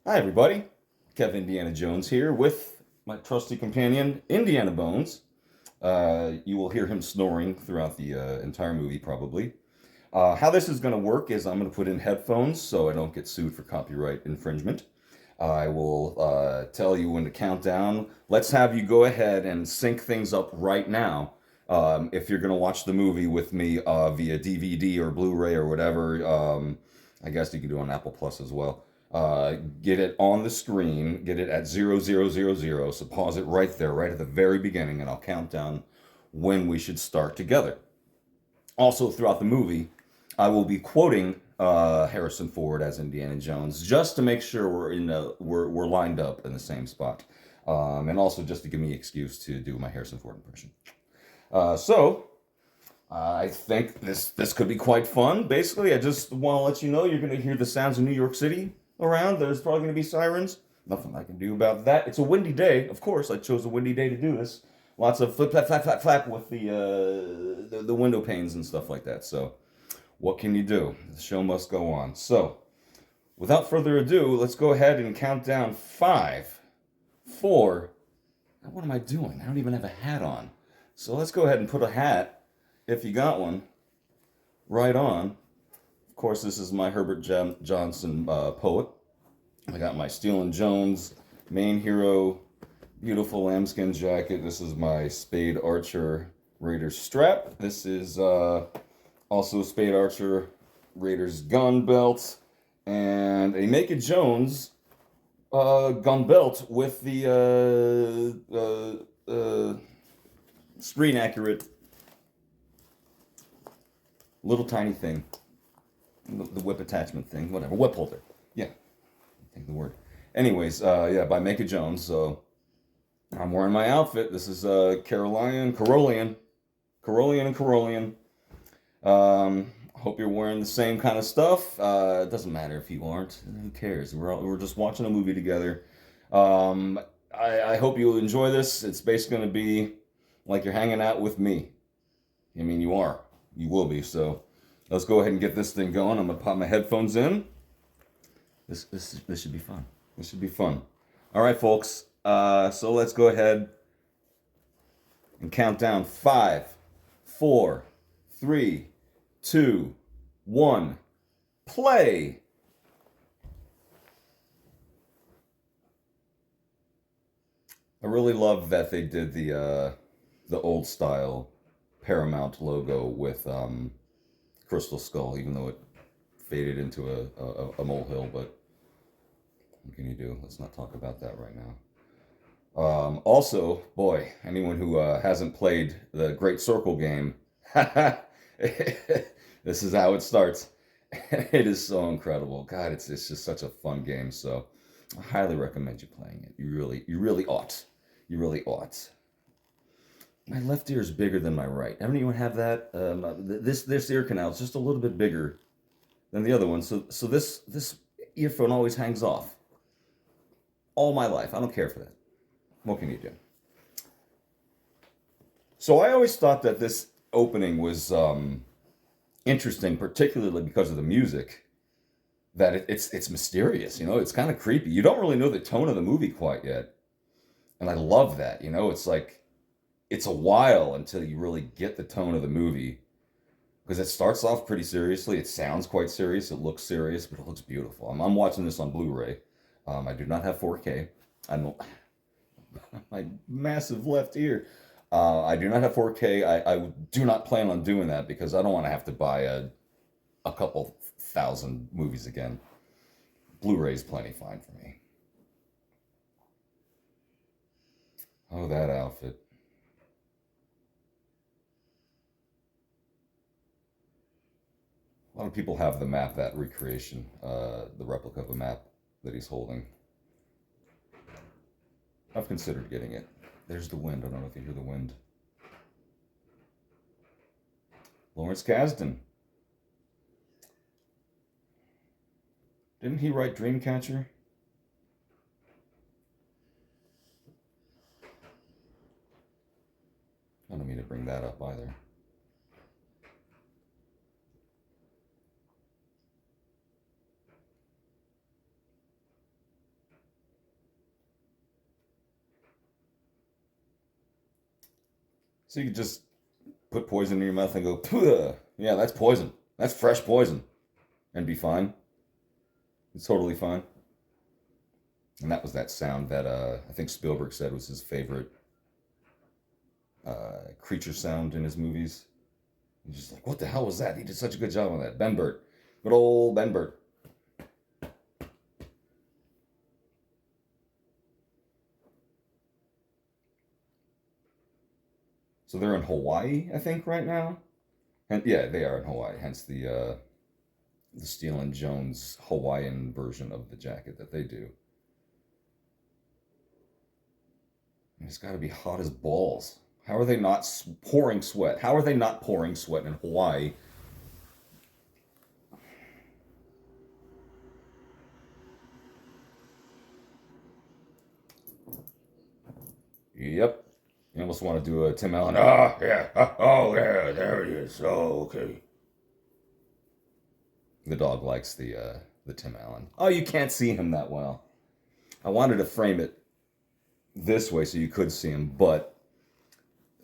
Hi, everybody. Kev Indiana Jones here with my trusty companion, Indiana Bones. You will hear him snoring throughout the entire movie, probably. How this is going to work is I'm going to put in headphones so I don't get sued for copyright infringement. I will tell you when to count down. Let's have you go ahead and sync things up right now. If you're going to watch the movie with me via DVD or Blu-ray or whatever, I guess you can do it on Apple Plus as well. Get it on the screen, get it at 0000. So pause it right there, right at the very beginning, and I'll count down when we should start together. Also, throughout the movie, I will be quoting Harrison Ford as Indiana Jones just to make sure we're lined up in the same spot, and also just to give me an excuse to do my Harrison Ford impression. So I think this could be quite fun. Basically, I just want to let you know you're going to hear the sounds of New York City around. There's probably going to be sirens. Nothing I can do about that. It's a windy day, of course. I chose a windy day to do this. Lots of flip, flap, flap, flap, flap with the window panes and stuff like that. So, what can you do? The show must go on. So, without further ado, let's go ahead and count down five, four. What am I doing? I don't even have a hat on. So let's go ahead and put a hat, if you got one, right on. Of course, this is my Herbert Johnson poet. I got my Steele and Jones main hero, beautiful lambskin jacket. This is my Spade Archer Raiders strap. This is also Spade Archer Raiders gun belt, and a Naked Jones gun belt with the screen accurate little tiny thing, the whip attachment thing, whatever, whip holder. Yeah, take the word. Anyways, yeah, by Mecca Jones. So I'm wearing my outfit. This is Carolean, and Carolean. Hope you're wearing the same kind of stuff. It doesn't matter if you aren't. Who cares? We're just watching a movie together. I hope you enjoy this. It's basically going to be like you're hanging out with me. I mean, you are. You will be. So let's go ahead and get this thing going. I'm going to pop my headphones in. This should be fun. This should be fun. All right, folks. So let's go ahead and count down five, four, three, two, one. Play. I really love that they did the old style Paramount logo with Crystal Skull, even though it faded into a molehill. But what can you do? Let's not talk about that right now. Also, boy, anyone who hasn't played the Great Circle game, this is how it starts. It is so incredible. God, it's just such a fun game. So I highly recommend you playing it. You really ought. You really ought. My left ear is bigger than my right. Anyone have that? This ear canal is just a little bit bigger than the other one. So this earphone always hangs off. All my life. I don't care for that. What can you do? So I always thought that this opening was interesting, particularly because of the music. That it's mysterious, it's kind of creepy. You don't really know the tone of the movie quite yet, and I love that. It's like it's a while until you really get the tone of the movie because it starts off pretty seriously. It sounds quite serious. It looks serious, but it looks beautiful. I'm watching this on Blu-ray. I do not have 4K. I'm my massive left ear. I do not have 4K. I do not plan on doing that because I don't want to have to buy a couple thousand movies again. Blu-ray's plenty fine for me. Oh, that outfit. A lot of people have the map, that recreation, the replica of a map that he's holding. I've considered getting it. There's the wind. I don't know if you hear the wind. Lawrence Kasdan. Didn't he write Dreamcatcher? I don't mean to bring that up either. So you could just put poison in your mouth and go, "Puh." Yeah, that's poison. That's fresh poison. And be fine. It's totally fine. And that was that sound that I think Spielberg said was his favorite creature sound in his movies. He's just like, what the hell was that? He did such a good job on that. Ben Burt. Good old Ben Burt. So they're in Hawaii, I think, right now. And yeah, they are in Hawaii. Hence the Steele and Jones Hawaiian version of the jacket that they do. And it's got to be hot as balls. How are they not pouring sweat? How are they not pouring sweat in Hawaii? Yep. You almost want to do a Tim Allen. Ah, yeah. Oh, yeah. There it is. Oh, okay. The dog likes the Tim Allen. Oh, you can't see him that well. I wanted to frame it this way so you could see him, but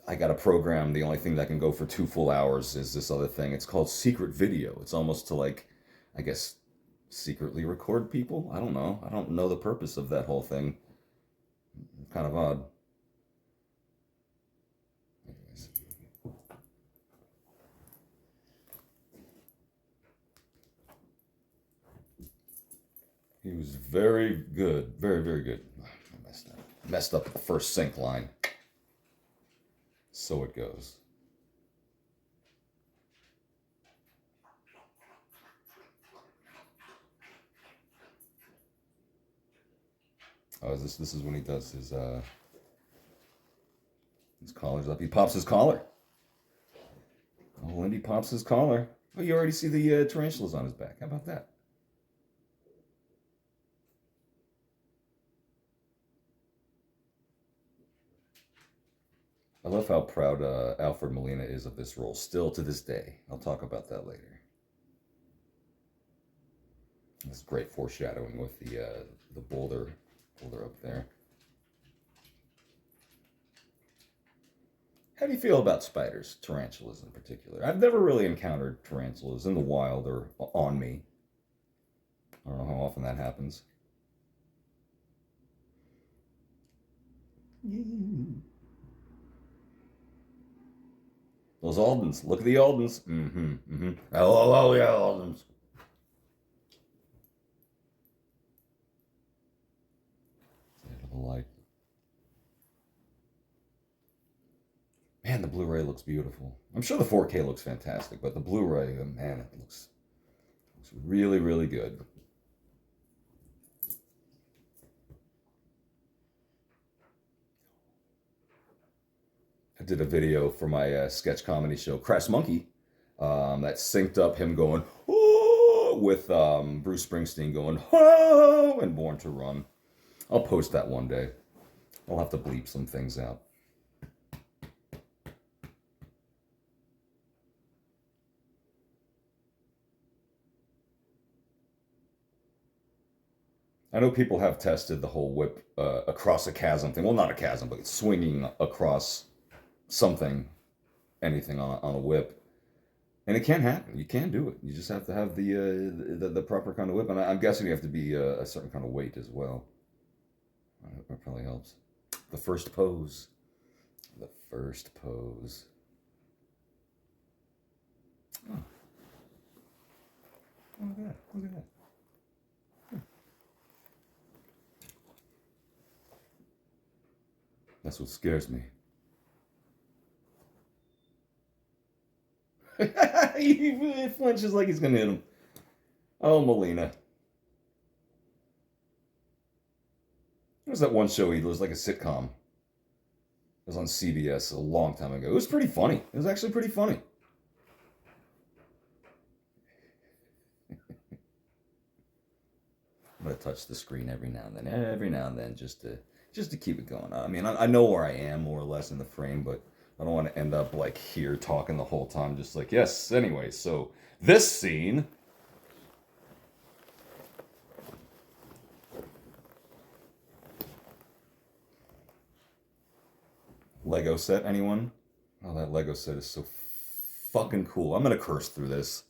I got a program. The only thing that can go for 2 full hours is this other thing. It's called secret video. It's almost to like, I guess, secretly record people. I don't know. I don't know the purpose of that whole thing. Kind of odd. Anyways. He was very good. Very, very good. I messed up. Messed up at the first sync line. So it goes. Oh, this is when he does his collar's up. He pops his collar. Oh, Indy pops his collar. Oh, you already see the tarantulas on his back. How about that? I love how proud Alfred Molina is of this role, still to this day. I'll talk about that later. This great foreshadowing with the boulder up there. How do you feel about spiders, tarantulas in particular? I've never really encountered tarantulas in the wild or on me. I don't know how often that happens. Those Aldens. Look at the Aldens. Mm-hmm. Mm-hmm. Oh, yeah, Aldens. The light. Man, the Blu-ray looks beautiful. I'm sure the 4K looks fantastic, but the Blu-ray, man, it looks really, really good. I did a video for my sketch comedy show, Crass Monkey, that synced up him going, oh, with Bruce Springsteen going, oh, and Born to Run. I'll post that one day. I'll have to bleep some things out. I know people have tested the whole whip across a chasm thing. Well, not a chasm, but swinging across something, anything on a whip. And it can happen. You can do it. You just have to have the proper kind of whip. And I'm guessing you have to be a certain kind of weight as well. That probably helps. The first pose. The first pose. Oh. Look at that. Look at that. That's what scares me. He flinches like he's gonna hit him. Oh, Molina. There was that one show he was like a sitcom. It was on CBS a long time ago. It was pretty funny. It was actually pretty funny. I'm gonna touch the screen every now and then, just to keep it going. I mean, I know where I am more or less in the frame, but I don't want to end up like here talking the whole time, just like, yes, anyway, so this scene. Lego set, anyone? Oh, that Lego set is so fucking cool. I'm gonna curse through this.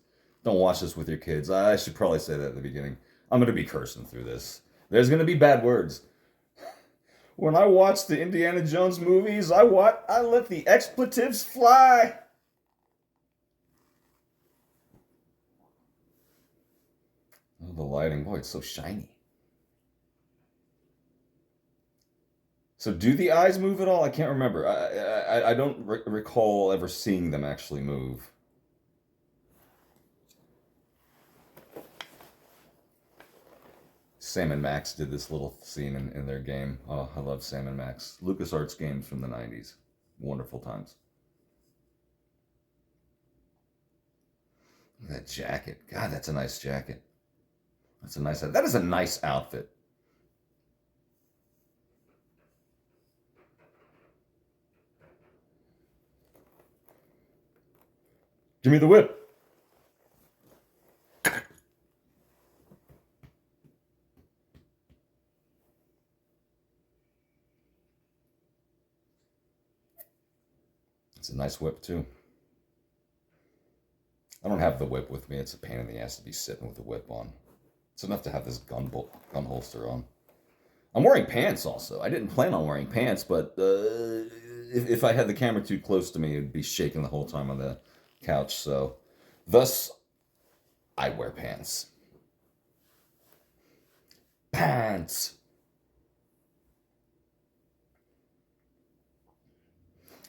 Don't watch this with your kids. I should probably say that at the beginning. I'm gonna be cursing through this. There's gonna be bad words. When I watch the Indiana Jones movies, I let the expletives fly. Oh, the lighting, boy, it's so shiny. So, do the eyes move at all? I can't remember. I don't recall ever seeing them actually move. Sam and Max did this little scene in their game. Oh, I love Sam and Max. LucasArts games from the 90s. Wonderful times. That jacket. God, that's a nice jacket. That is a nice outfit. Give me the whip. It's a nice whip, too. I don't have the whip with me. It's a pain in the ass to be sitting with the whip on. It's enough to have this gun holster on. I'm wearing pants also. I didn't plan on wearing pants, but if I had the camera too close to me, it'd be shaking the whole time on the couch. So, thus, I wear pants. Pants!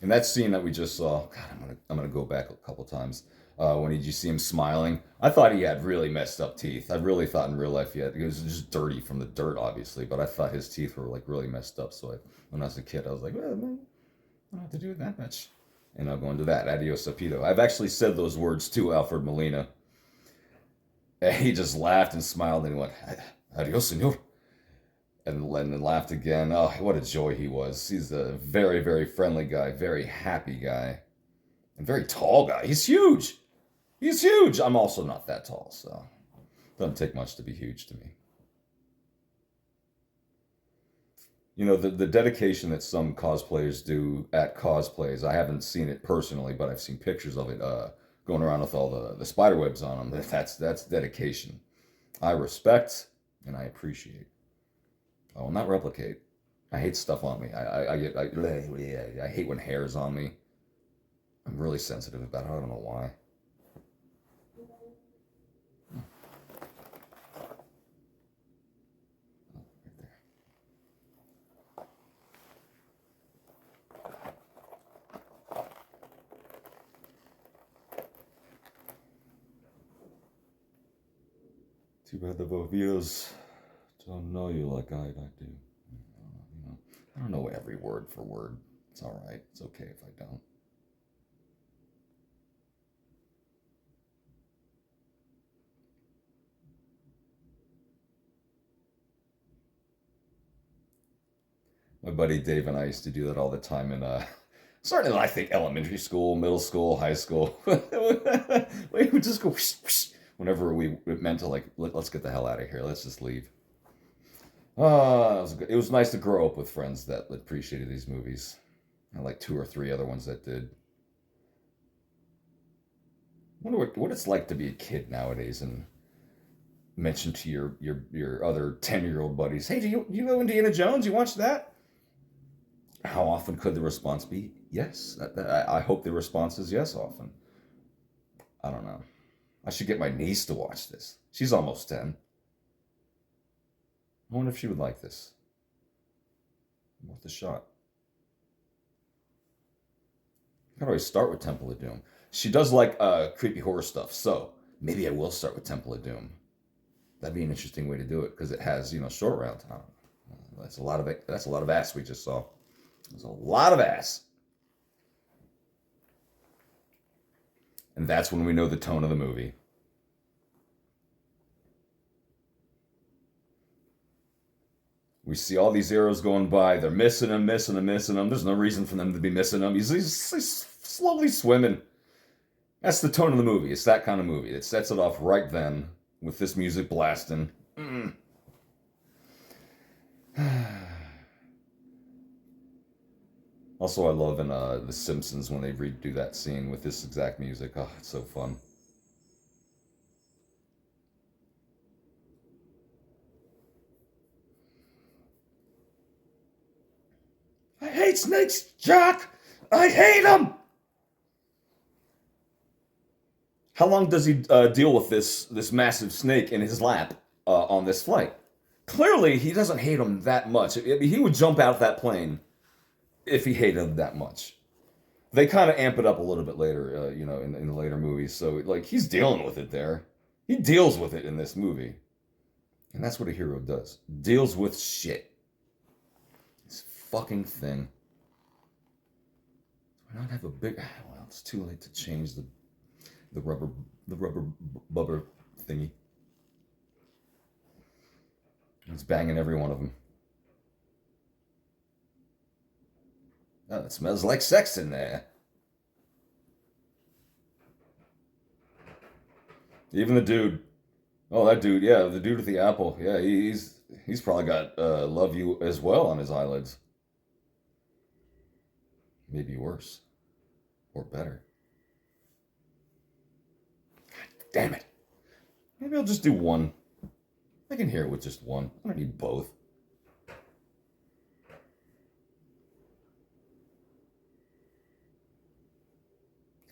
And that scene that we just saw, God, I'm gonna go back a couple times. When did you see him smiling? I thought he had really messed up teeth. I really thought in real life he was just dirty from the dirt, obviously. But I thought his teeth were like really messed up. So when I was a kid, I was like, well, man, I don't have to do it that much. And I'll go into that. Adios, Sapido. I've actually said those words to Alfred Molina. And he just laughed and smiled and he went, Adios, senor. And then laughed again. Oh, what a joy he was. He's a very, very friendly guy, very happy guy, and very tall guy. He's huge. He's huge. I'm also not that tall, so it doesn't take much to be huge to me. You know, the dedication that some cosplayers do at cosplays, I haven't seen it personally, but I've seen pictures of it going around with all the spider webs on them. That's dedication. I respect and I appreciate. I will not replicate. I hate stuff on me. I hate when hair's on me. I'm really sensitive about it. I don't know why. Too bad the Vovios don't know you like I do. I don't know every word for word. It's all right. It's okay if I don't. My buddy Dave and I used to do that all the time in starting in I think elementary school, middle school, high school. We would just go whoosh, whoosh, whenever we meant to like let's get the hell out of here. Let's just leave. It was nice to grow up with friends that appreciated these movies. I like two or three other ones that did. I wonder what it's like to be a kid nowadays and mention to your other 10-year-old buddies, hey, do you know Indiana Jones? You watch that? How often could the response be yes? I hope the response is yes often. I don't know. I should get my niece to watch this. She's almost 10. I wonder if she would like this. Worth a shot. I could always start with Temple of Doom. She does like creepy horror stuff, so maybe I will start with Temple of Doom. That'd be an interesting way to do it because it has short round time. That's a lot of ass we just saw. There's a lot of ass. And that's when we know the tone of the movie. We see all these arrows going by. They're missing them, missing them, missing them. There's no reason for them to be missing them. He's slowly swimming. That's the tone of the movie. It's that kind of movie. It sets it off right then with this music blasting. Also, I love in The Simpsons when they redo that scene with this exact music. Oh, it's so fun. I hate snakes, Jack! I hate them! How long does he deal with this massive snake in his lap on this flight? Clearly, he doesn't hate him that much. He would jump out of that plane if he hated him that much. They kind of amp it up a little bit later, in the later movies. So like he's dealing with it there. He deals with it in this movie, and that's what a hero does. Deals with shit. This fucking thing. Why not have a big? Well, it's too late to change the rubber the rubber bubber thingy. He's banging every one of them. Oh, it smells like sex in there. Even the dude. Oh, that dude. Yeah, the dude with the apple. Yeah, he's probably got "love you" as well on his eyelids. Maybe worse or better. Damn it. Maybe I'll just do one. I can hear it with just one. I don't need both.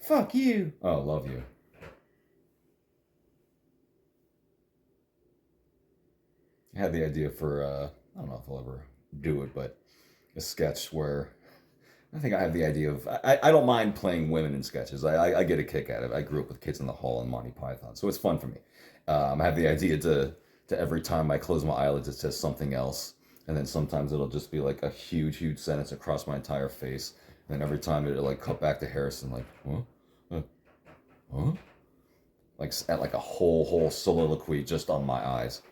Fuck you. Oh, love you. I had the idea for I don't know if I'll ever do it, but a sketch where I think I have the idea of I don't mind playing women in sketches. I get a kick out of it. I grew up with Kids in the Hall and Monty Python, so it's fun for me. I have the idea to every time I close my eyelids, it says something else, and then sometimes it'll just be like a huge sentence across my entire face. And then every time it'll like cut back to Harrison, like, huh, huh, huh, like at like a whole soliloquy just on my eyes.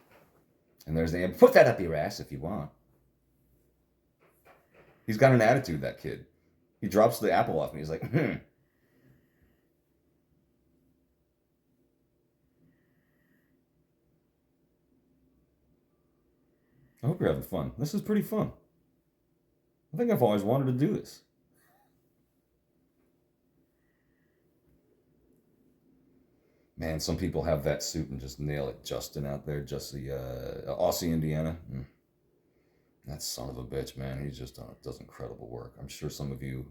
And there's the end. Put that up your ass if you want. He's got an attitude, that kid. He drops the apple off and he's like, hmm. I hope you're having fun. This is pretty fun. I think I've always wanted to do this. Man, some people have that suit and just nail it. Justin out there, just the Aussie, Indiana. That son of a bitch, man. He just does incredible work. I'm sure some of you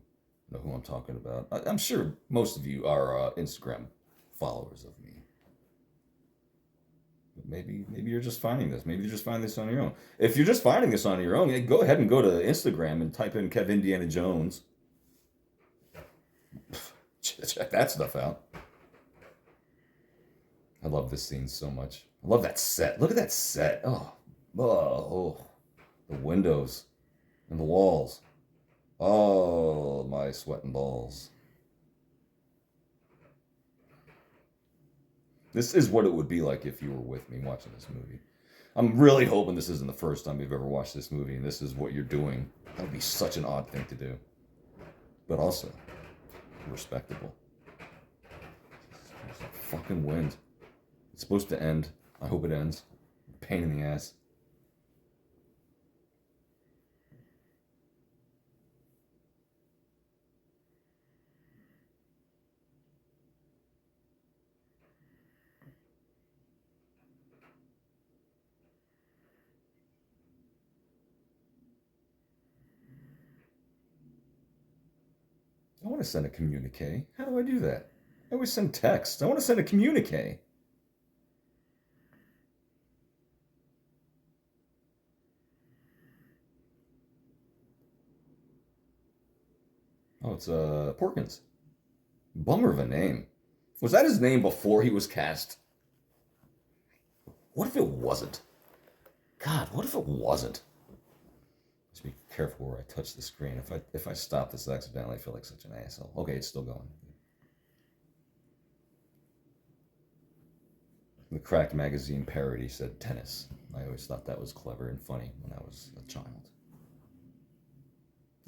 know who I'm talking about. I'm sure most of you are Instagram followers of me. But maybe you're just finding this. Maybe you're just finding this on your own. If you're just finding this on your own, yeah, go ahead and go to Instagram and type in Kev Indiana Jones. Check that stuff out. I love this scene so much. I love that set. Look at that set. Oh, the windows and the walls. Oh, my sweating balls. This is what it would be like if you were with me watching this movie. I'm really hoping this isn't the first time you've ever watched this movie and this is what you're doing. That would be such an odd thing to do. But also, respectable. There's a fucking wind. It's supposed to end. I hope it ends. Pain in the ass. I want to send a communique. How do I do that? I always send text. I want to send a communique. Oh, it's Porkins. Bummer of a name. Was that his name before he was cast? What if it wasn't? God, what if it wasn't? Just be careful where I touch the screen. If I stop this accidentally, I feel like such an asshole. Okay, it's still going. The Cracked magazine parody said tennis. I always thought that was clever and funny when I was a child.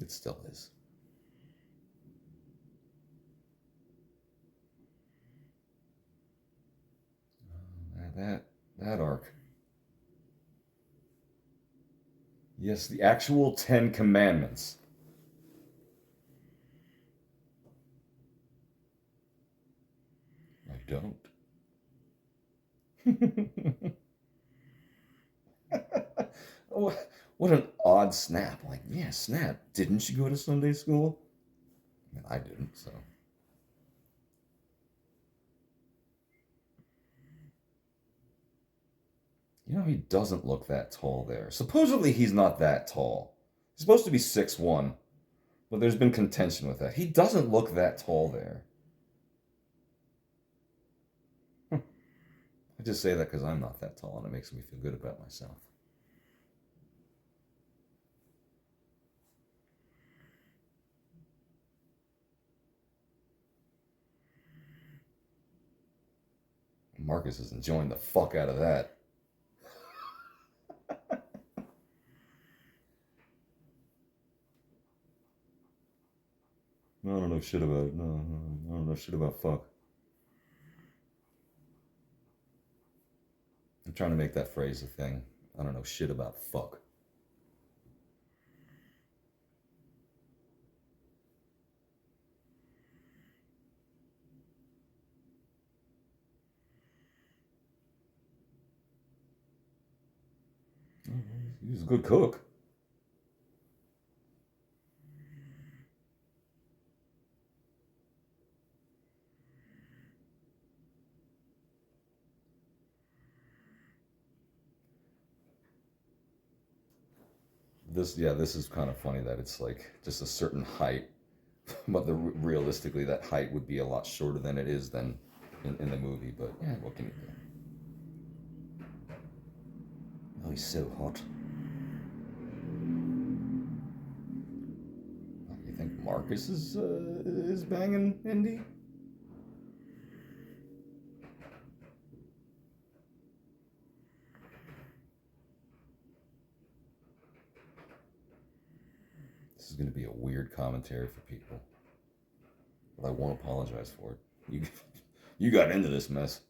It still is. That arc. Yes, the actual Ten Commandments. don't. What an odd snap. Like, yeah, snap. Didn't you go to Sunday school? I mean, I didn't, so. You know, he doesn't look that tall there. Supposedly, he's not that tall. He's supposed to be 6'1", but there's been contention with that. He doesn't look that tall there. I just say that because I'm not that tall, and it makes me feel good about myself. Marcus is enjoying the fuck out of that. I don't know shit about it. No, I don't know shit about fuck. I'm trying to make that phrase a thing. I don't know shit about fuck. He's a good cook. This is kind of funny that it's like just a certain height, but realistically that height would be a lot shorter than it is than in the movie. But yeah, what can you do? Oh, he's so hot. You think Marcus is banging Indy? This is going to be a weird commentary for people, but I won't apologize for it. You got into this mess.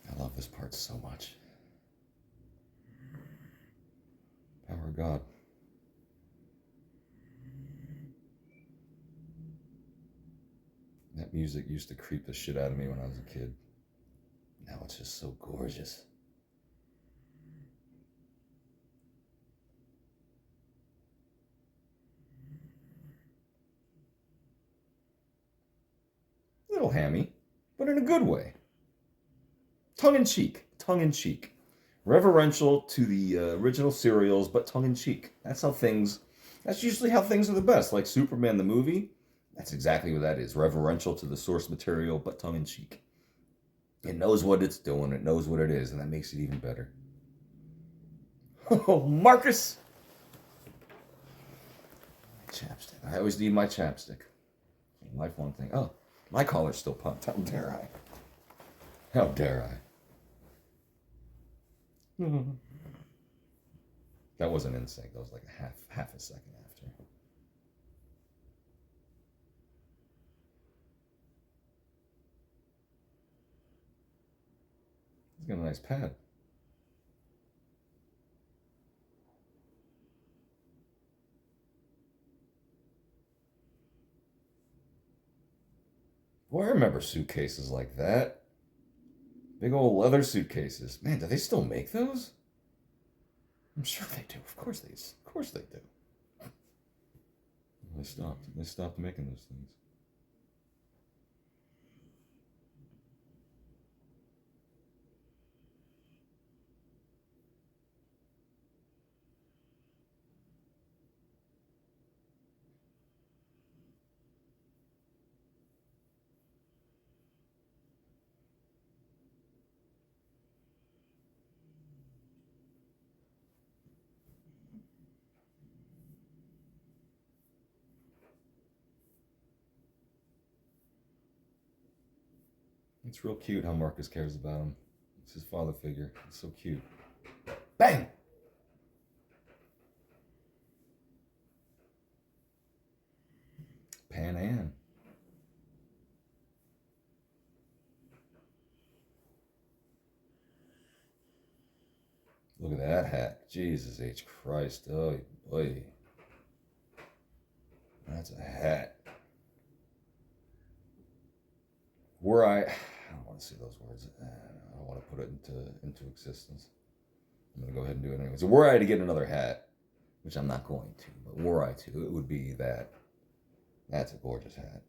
I love this part so much. Power of God. That music used to creep the shit out of me when I was a kid. Now it's just so gorgeous. A little hammy, but in a good way. Tongue in cheek. Tongue in cheek. Reverential to the original serials, but tongue in cheek. That's usually how things are the best. Like Superman the movie, that's exactly what that is. Reverential to the source material, but tongue in cheek. It knows what it's doing, it knows what it is, and that makes it even better. Oh, Marcus! Chapstick. I always need my chapstick. Lifelong thing. Oh, my collar's still popped. How dare I? How dare I? That wasn't in sync. That was like half a second after. He's got a nice pad. Boy, I remember suitcases like that. Big old leather suitcases. Man, do they still make those? I'm sure they do. Of course they do. They stopped. They stopped making those things. It's real cute how Marcus cares about him. It's his father figure. It's so cute. Bang! Pan Am. Look at that hat. Jesus H. Christ. Oh, boy. That's a hat. I don't want to say those words. I don't want to put it into existence. I'm going to go ahead and do it anyway. So were I to get another hat, which I'm not going to, but were I to, it would be that. That's a gorgeous hat.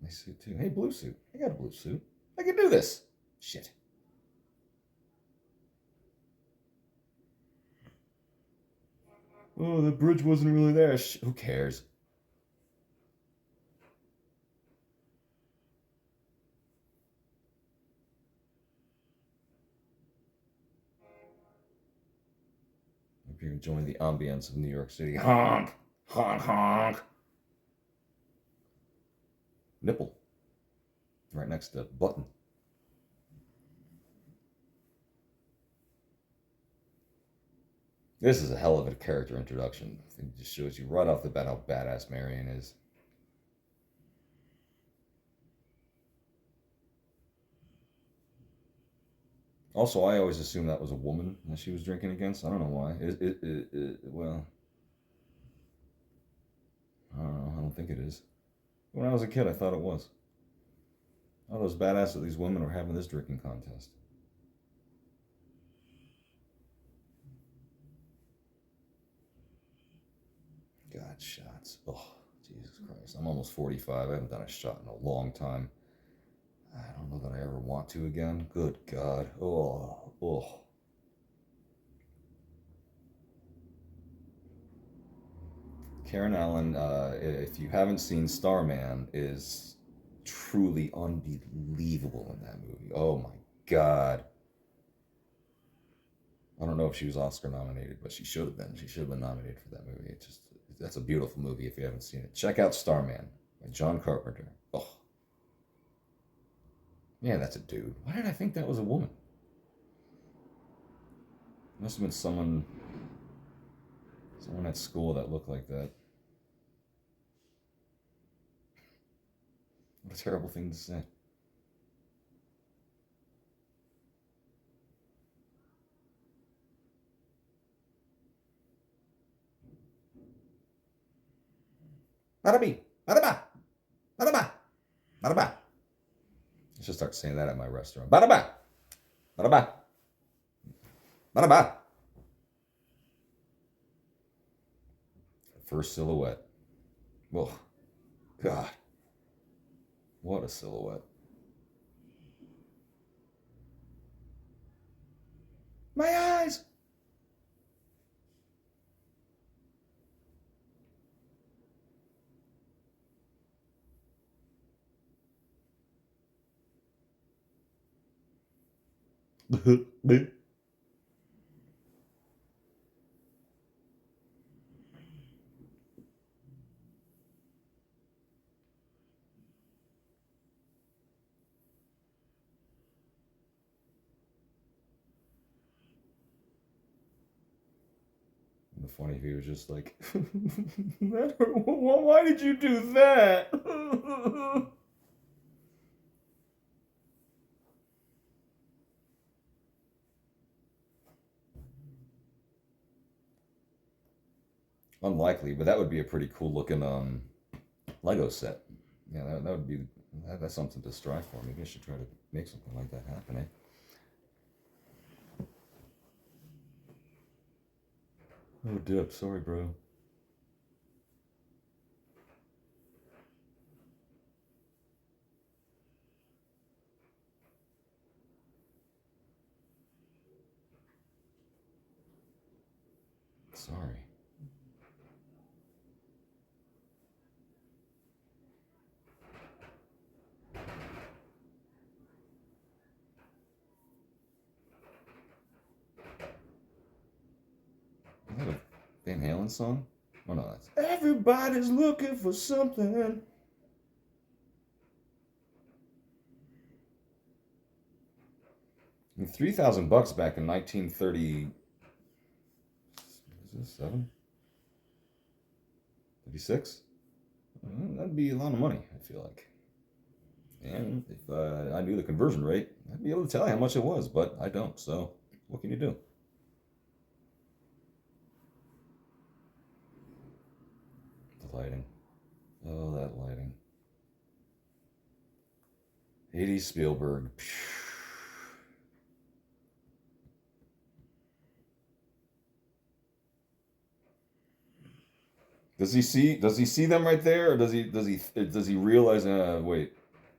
Nice suit too. Hey, blue suit. I got a blue suit. I can do this. Shit. Oh, the bridge wasn't really there. Who cares? Hope you're enjoying the ambience of New York City. Honk! Honk, honk! Nipple. Right next to button. This is a hell of a character introduction. It just shows you right off the bat how badass Marion is. Also, I always assumed that was a woman that she was drinking against. I don't know why. Well, I don't know. I don't think it is. When I was a kid, I thought it was. All those badass that these women were having this drinking contest. God, shots. Oh, Jesus Christ. I'm almost 45. I haven't done a shot in a long time. I don't know that I ever want to again. Good God. Oh, oh. Karen Allen, if you haven't seen Starman, is truly unbelievable in that movie. Oh my God. I don't know if she was Oscar nominated, but she should have been. She should have been nominated for that movie. That's a beautiful movie if you haven't seen it. Check out Starman by John Carpenter. Oh. Yeah, that's a dude. Why did I think that was a woman? Must have been someone at school that looked like that. What a terrible thing to say. Bada bee, bada ba, bada ba, bada ba. I should start saying that at my restaurant. Bada ba, bada ba, bada ba. First silhouette. Oh, God. What a silhouette. My eyes! Funny if he was just like, why did you do that? Unlikely, but that would be a pretty cool looking Lego set. Yeah, that would be that's something to strive for. Maybe I should try to make something like that happen. Eh? Oh, dip. Sorry, bro. Sorry. Is that a Van Halen song? Oh no, that's everybody's looking for something. I mean, $3,000 back in 1930. Is this 36? That'd be a lot of money, I feel like. And if I knew the conversion rate, I'd be able to tell you how much it was, but I don't. So what can you do? The lighting. Oh, that lighting. 80s Spielberg. Does he see them right there, or does he realize? Wait,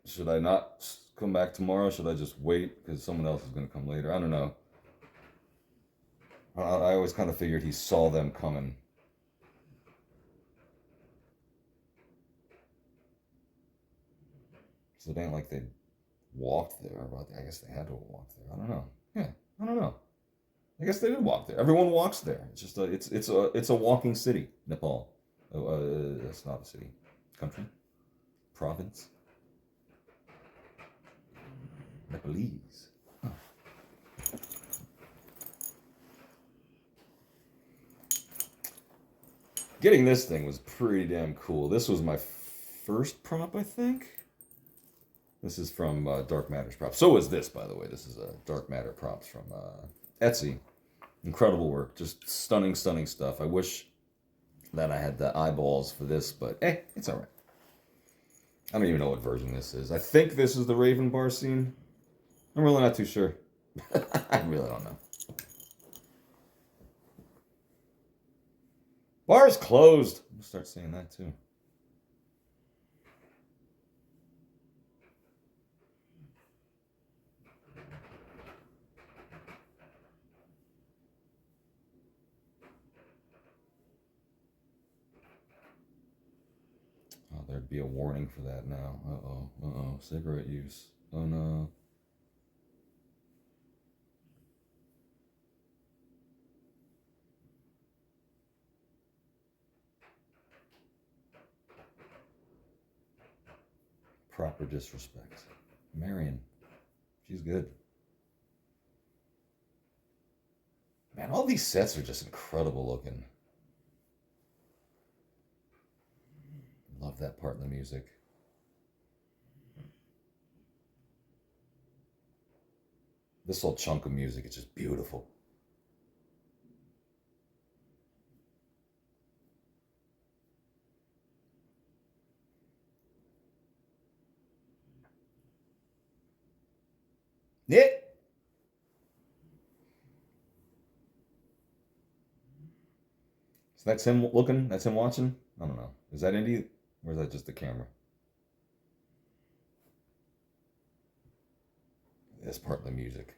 should I not come back tomorrow? Should I just wait because someone else is going to come later? I don't know. I always kind of figured he saw them coming. So it ain't like they walked there. But I guess they had to walk there. I don't know. Yeah, I don't know. I guess they did walk there. Everyone walks there. It's just it's a walking city, Nepal. Oh, it's not a city, country, province, Nepalese. Huh. Getting this thing was pretty damn cool. This was my first prop, I think. This is from Dark Matter's props. So is this, by the way. This is a Dark Matter props from Etsy. Incredible work. Just stunning, stunning stuff. I wish that I had the eyeballs for this, but it's all right. I don't even know what version this is. I think this is the Raven Bar scene. I'm really not too sure. I really don't know. Bar's closed. We'll start saying that too. Oh, there'd be a warning for that now. Uh-oh. Uh-oh. Cigarette use. Oh no. Proper disrespect. Marion. She's good. Man, all these sets are just incredible looking. Love that part in the music. This whole chunk of music is just beautiful. Yeah. So that's him looking. That's him watching. I don't know. Is that Indy, or is that just the camera? This part of the music.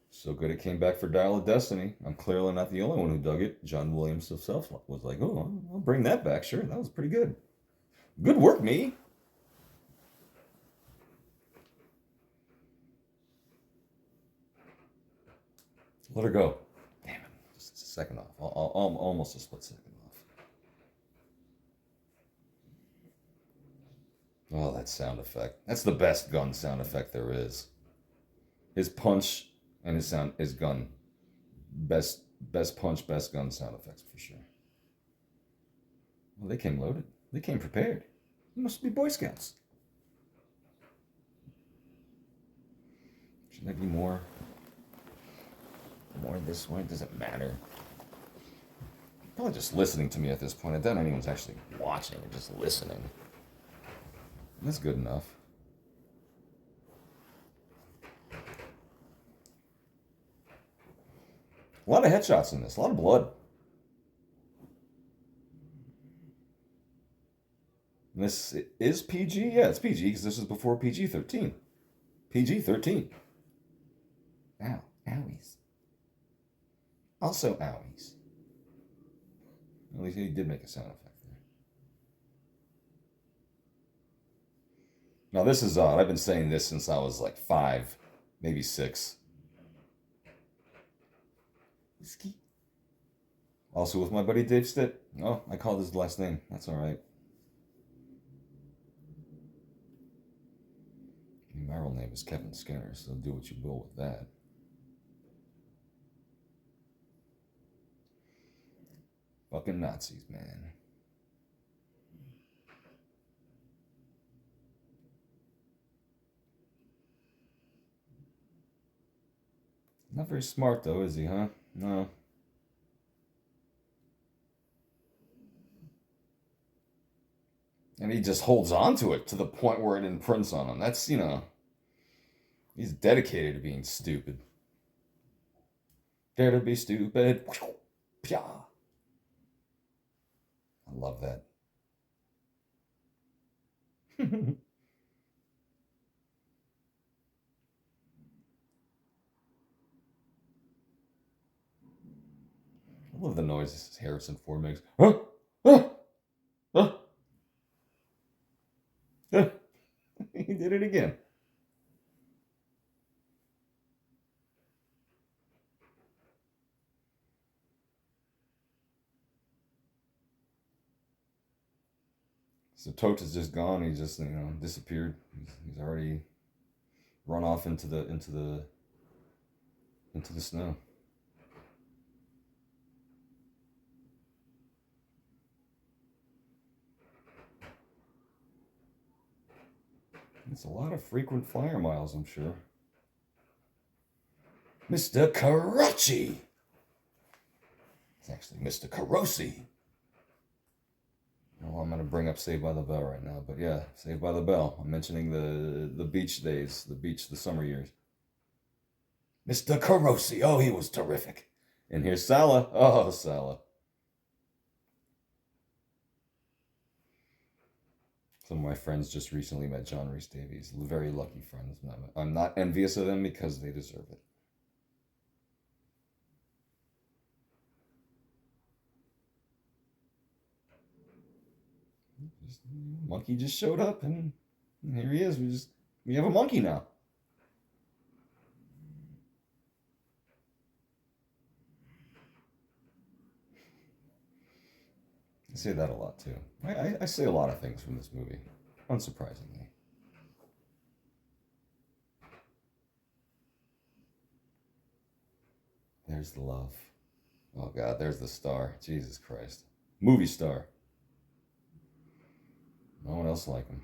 So good it came back for Dial of Destiny. I'm clearly not the only one who dug it. John Williams himself was like, oh, I'll bring that back. Sure, that was pretty good. Good work, me. Let her go. Damn it. Just a second off. Almost a split second off. Oh, that sound effect. That's the best gun sound effect there is. His punch and his gun. Best punch, best gun sound effects for sure. Well, they came loaded. They came prepared. They must be Boy Scouts. Shouldn't there be more? More this way? Doesn't matter. Probably just listening to me at this point. I doubt anyone's actually watching or just listening. That's good enough. A lot of headshots in this. A lot of blood. And this is PG? Yeah, it's PG because this is before PG-13. PG-13. Ow. Owies. Also owies. At least he did make a sound effect there. Now this is odd. I've been saying this since I was like 5, maybe 6. Whiskey. Also with my buddy Dave Stitt. Oh, I called his last name. That's alright. My real name is Kevin Skinner, so do what you will with that. Fucking Nazis, man. Not very smart though, is he, huh? No. And he just holds on to it to the point where it imprints on him. That's, he's dedicated to being stupid. Dare to be stupid. Pya. I love that. I love the noises Harrison Ford makes. Huh? Huh? Huh? Huh? He did it again. So Tote is just gone. He just disappeared. He's already run off into the snow. It's a lot of frequent flyer miles, I'm sure. Mr. Karachi. It's actually Mr. Karosi. Well, I'm going to bring up Saved by the Bell right now, but yeah, Saved by the Bell. I'm mentioning the beach days, the summer years. Mr. Karosi, oh, he was terrific. And here's Salah. Oh, Salah. Some of my friends just recently met John Rhys Davies. Very lucky friends. I'm not envious of them because they deserve it. Monkey just showed up, and here he is. We have a monkey now. I say that a lot too. I say a lot of things from this movie, unsurprisingly. There's the love. Oh God, there's the star. Jesus Christ, movie star. No one else like him.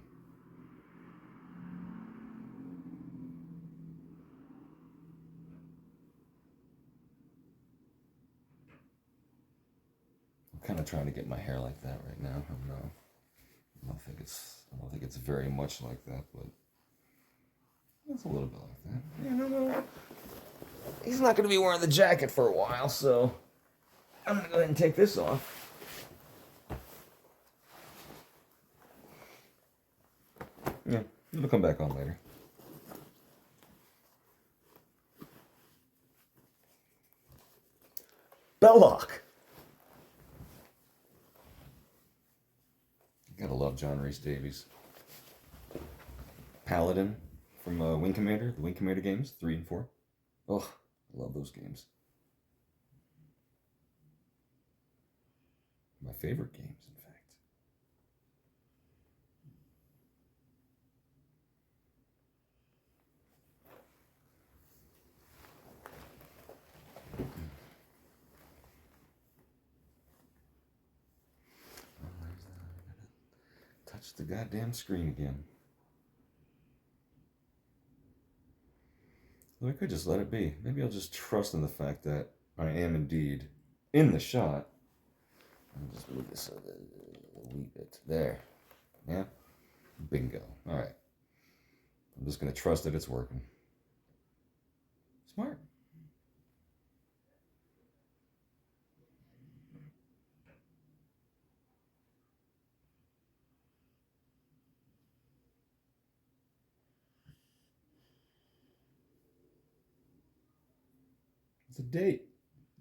I'm kind of trying to get my hair like that right now. I don't think it's very much like that, but it's a little bit like that. Yeah, no. He's not going to be wearing the jacket for a while, so I'm going to go ahead and take this off. Yeah, it'll come back on later. Belloc. Gotta love John Rhys Davies. Paladin from Wing Commander, the Wing Commander games, 3 and 4. Oh, I love those games. My favorite games, in fact. Touch the goddamn screen again. Well, I could just let it be. Maybe I'll just trust in the fact that I am indeed in the shot. I'll just move this a wee bit. There. Yeah? Bingo. Alright. I'm just going to trust that it's working. Smart. It's a date.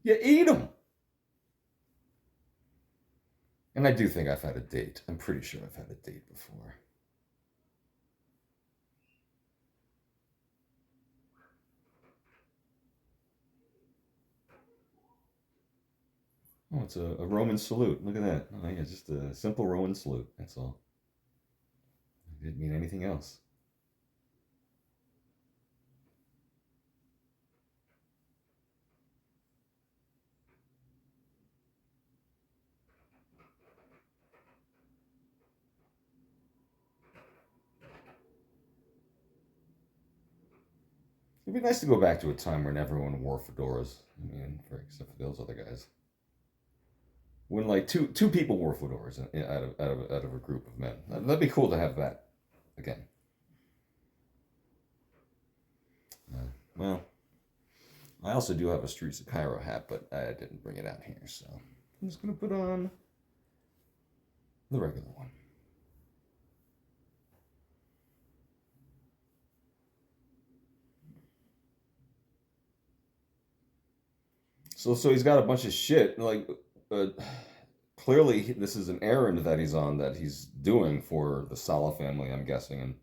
You eat them. And I do think I've had a date. I'm pretty sure I've had a date before. Oh, it's a Roman salute. Look at that. Oh, yeah, just a simple Roman salute. That's all. It didn't mean anything else. It'd be nice to go back to a time when everyone wore fedoras. I mean, except for those other guys. When like two people wore fedoras out of a group of men. That'd be cool to have that again. Well, I also do have a Streets of Cairo hat, but I didn't bring it out here, so I'm just gonna put on the regular one. So he's got a bunch of shit. Like, uh, clearly, this is an errand that he's on that he's doing for the Sala family, I'm guessing, and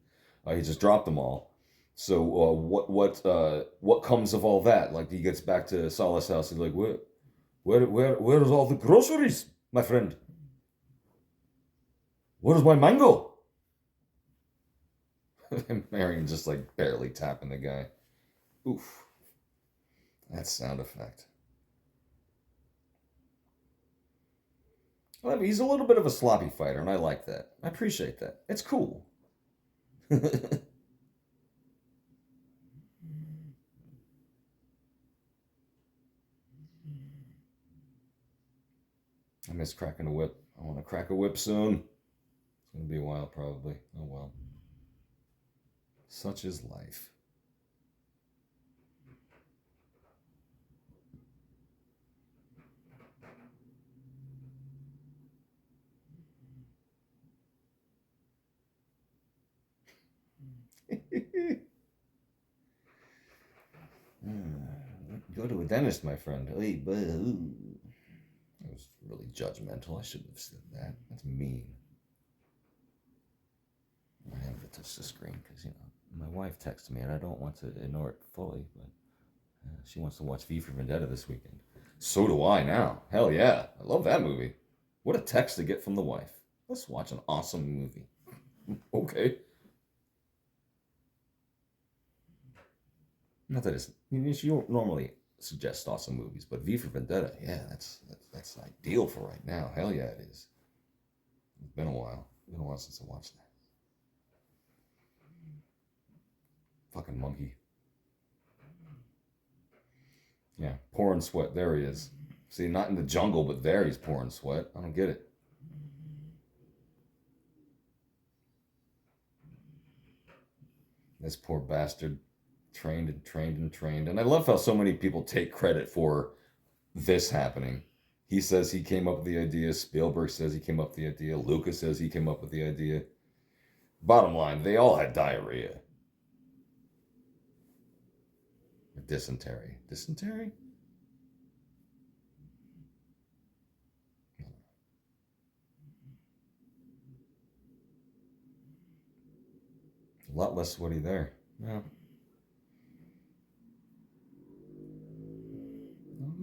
he just dropped them all. So what comes of all that? Like, he gets back to Salah's house. He's like, where's all the groceries, my friend? Where's my mango? And Marion just like barely tapping the guy. Oof, that sound effect. Well, I mean, he's a little bit of a sloppy fighter, and I like that. I appreciate that. It's cool. I miss cracking a whip. I want to crack a whip soon. It's going to be a while, probably. Oh well. Such is life. Go to a dentist, my friend. Hey, boo. That was really judgmental. I shouldn't have said that. That's mean. I have to touch the screen because, my wife texted me and I don't want to ignore it fully, but she wants to watch V for Vendetta this weekend. So do I now. Hell yeah. I love that movie. What a text to get from the wife. Let's watch an awesome movie. Okay. Not that she don't normally suggest awesome movies, but V for Vendetta, yeah, that's ideal for right now. Hell yeah, it is. It's been a while. It's been a while since I watched that. Fucking monkey. Yeah, pouring sweat. There he is. See, not in the jungle, but there he's pouring sweat. I don't get it. This poor bastard. Trained and trained and trained. And I love how so many people take credit for this happening. He says he came up with the idea. Spielberg says he came up with the idea. Lucas says he came up with the idea. Bottom line, they all had diarrhea. Dysentery. Dysentery? A lot less sweaty there. Yeah.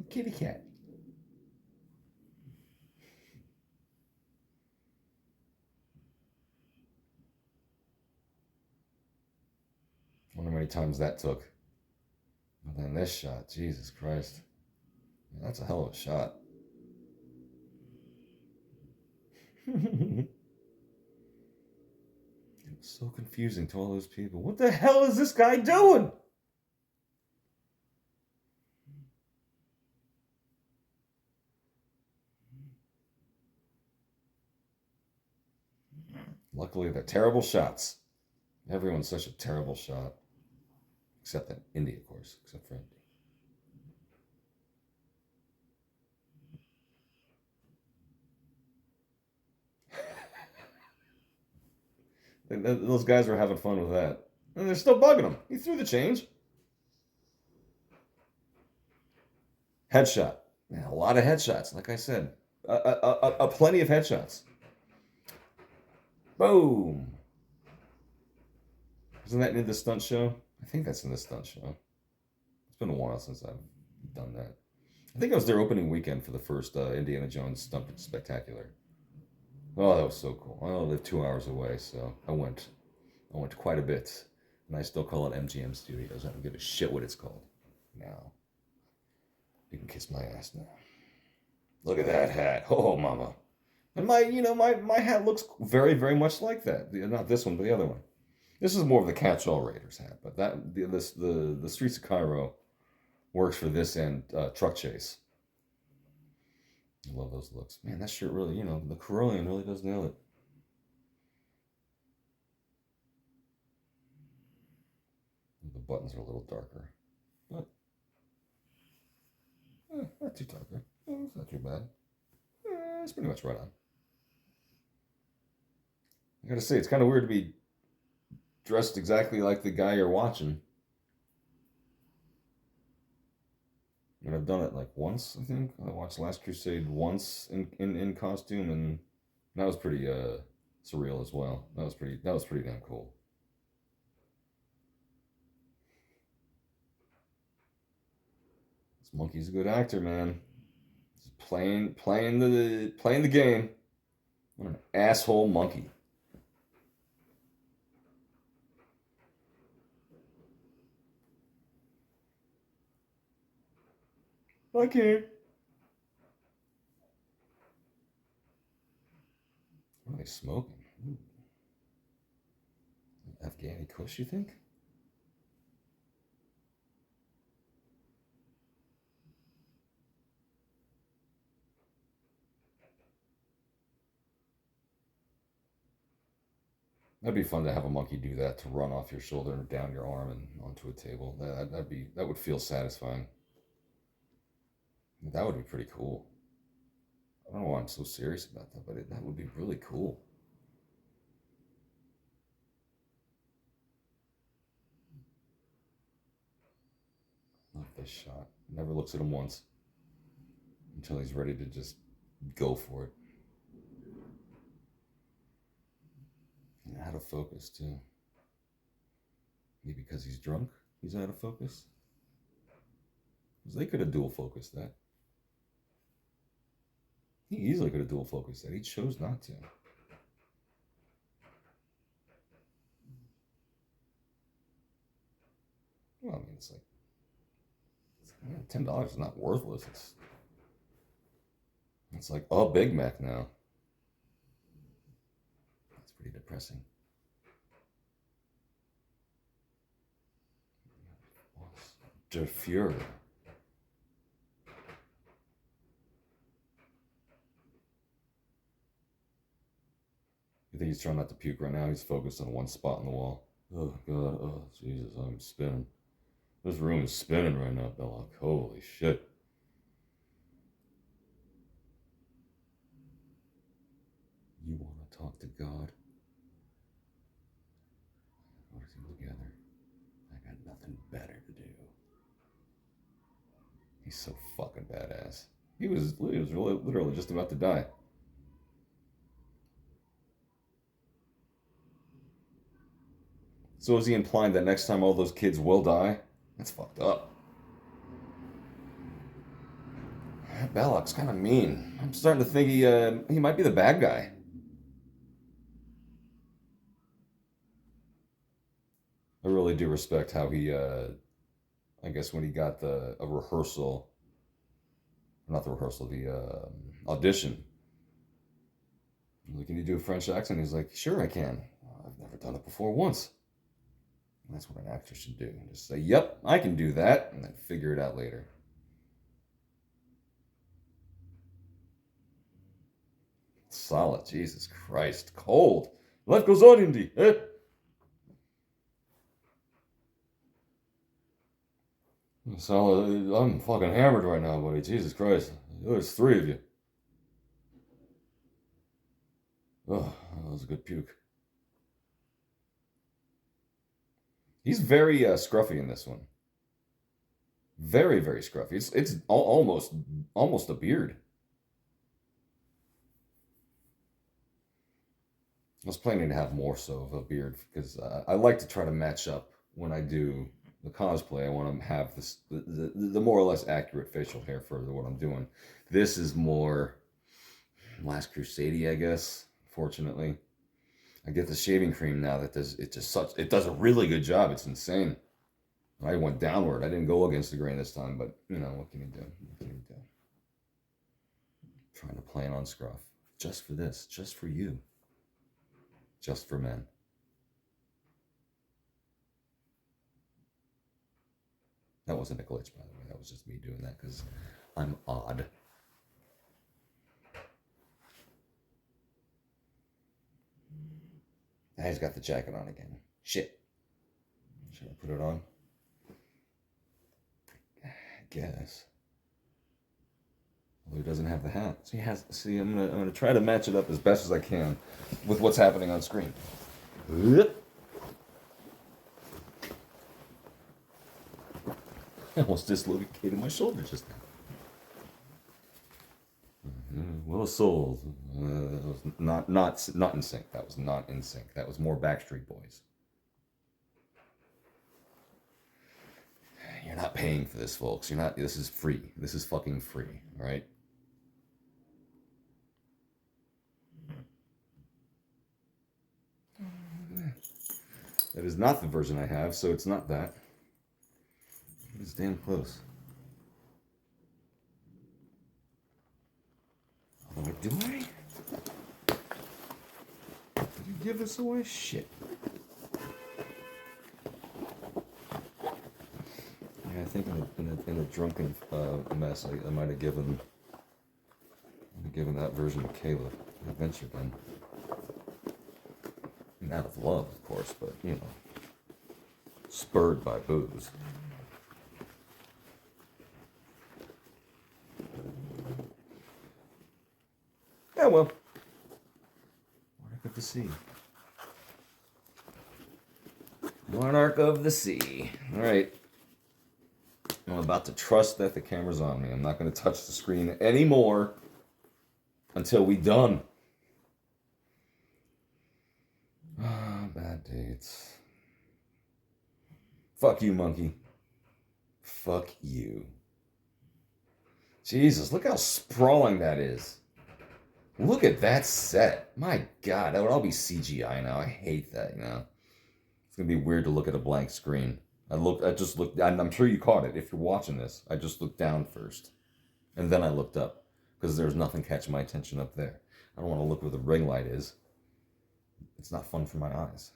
Kitty cat. I wonder how many times that took. And then this shot, Jesus Christ. That's a hell of a shot. It was so confusing to all those people. What the hell is this guy doing? Luckily, they're terrible shots. Everyone's such a terrible shot. Except that Indy, of course. Except for Indy. Those guys were having fun with that. And they're still bugging him. He threw the change. Headshot. Yeah, a lot of headshots, like I said. A plenty of headshots. Boom. Isn't that in the stunt show? I think that's in the stunt show. It's been a while since I've done that. I think it was their opening weekend for the first Indiana Jones Stunt Spectacular. Oh, that was so cool. I only live 2 hours away, so I went quite a bit. And I still call it MGM Studios. I don't give a shit what it's called. Now, you can kiss my ass now. Look at that hat. Oh, mama. And my hat looks very, very much like that. Not this one, but the other one. This is more of the catch-all Raiders hat, but the Streets of Cairo works for this and Truck Chase. I love those looks. Man, that shirt really, the Carillion really does nail it. The buttons are a little darker, but not too darker. It's not too bad. It's pretty much right on. I gotta say, it's kind of weird to be dressed exactly like the guy you're watching. And I've done it like once, I think. I watched Last Crusade once in costume, and that was pretty surreal as well. That was pretty damn cool. This monkey's a good actor, man. He's playing the game. What an asshole monkey. I can't. What are they smoking? Ooh. Afghani Kush, you think? That'd be fun to have a monkey do that, to run off your shoulder and down your arm and onto a table. That would feel satisfying. That would be pretty cool. I don't know why I'm so serious about that, but that would be really cool. Like this shot. Never looks at him once until he's ready to just go for it. And out of focus too. Maybe because he's drunk, he's out of focus. Because they could have dual focused that. He easily could have dual focused that. He chose not to. Well, I mean, it's like $10 is not worthless. It's like a Big Mac now. That's pretty depressing. Der Fuhrer. You think he's trying not to puke right now? He's focused on one spot on the wall. Oh, God. Oh, Jesus. I'm spinning. This room is spinning right now, Belloc. Holy shit. You want to talk to God? What is he together? I got nothing better to do. He's so fucking badass. He was literally just about to die. So is he implying that next time all those kids will die? That's fucked up. Belloc's kind of mean. I'm starting to think he might be the bad guy. I really do respect how he I guess when he got the a rehearsal, not the rehearsal, the audition. Like, can you do a French accent? He's like, sure I can. I've never done it before once. That's what an actor should do. Just say, yep, I can do that, and then figure it out later. Solid, Jesus Christ. Cold. Life goes on, Indy. Eh? Solid. I'm fucking hammered right now, buddy. Jesus Christ. There's three of you. Oh, that was a good puke. He's very scruffy in this one. Very, very scruffy. It's almost a beard. I was planning to have more so of a beard because I like to try to match up when I do the cosplay. I want to have the more or less accurate facial hair for what I'm doing. This is more Last Crusade, I guess. Fortunately, I get the shaving cream now that does it does a really good job. It's insane. I went downward. I didn't go against the grain this time, but what can you do? What can you do? Trying to plan on scruff just for this, just for you, just for men. That wasn't a glitch, by the way. That was just me doing that because I'm odd. Now he's got the jacket on again. Shit. Should I put it on? I guess. Although he doesn't have the hat. So he has. See, I'm gonna try to match it up as best as I can with what's happening on screen. I almost dislocated my shoulder just now. Well, Souls. That was not in sync. That was not in sync. That was more Backstreet Boys. You're not paying for this, folks. You're not. This is free. This is fucking free. All right. That is not the version I have, so it's not that. It's damn close. Oh, do I? Did you give this away? Shit. Yeah, I think in a drunken mess, I might have given that version to Caleb. Adventure then. And out of love, of course, but you know, spurred by booze. Yeah, well, Monarch of the Sea. Monarch of the Sea. All right. I'm about to trust that the camera's on me. I'm not going to touch the screen anymore until we done. Ah, bad dates. Fuck you, monkey. Fuck you. Jesus, look how sprawling that is. Look at that set. My God, that would all be CGI now. I hate that, you know. It's going to be weird to look at a blank screen. I just looked, and I'm sure you caught it if you're watching this. I just looked down first. And then I looked up. Because there's nothing catching my attention up there. I don't want to look where the ring light is. It's not fun for my eyes.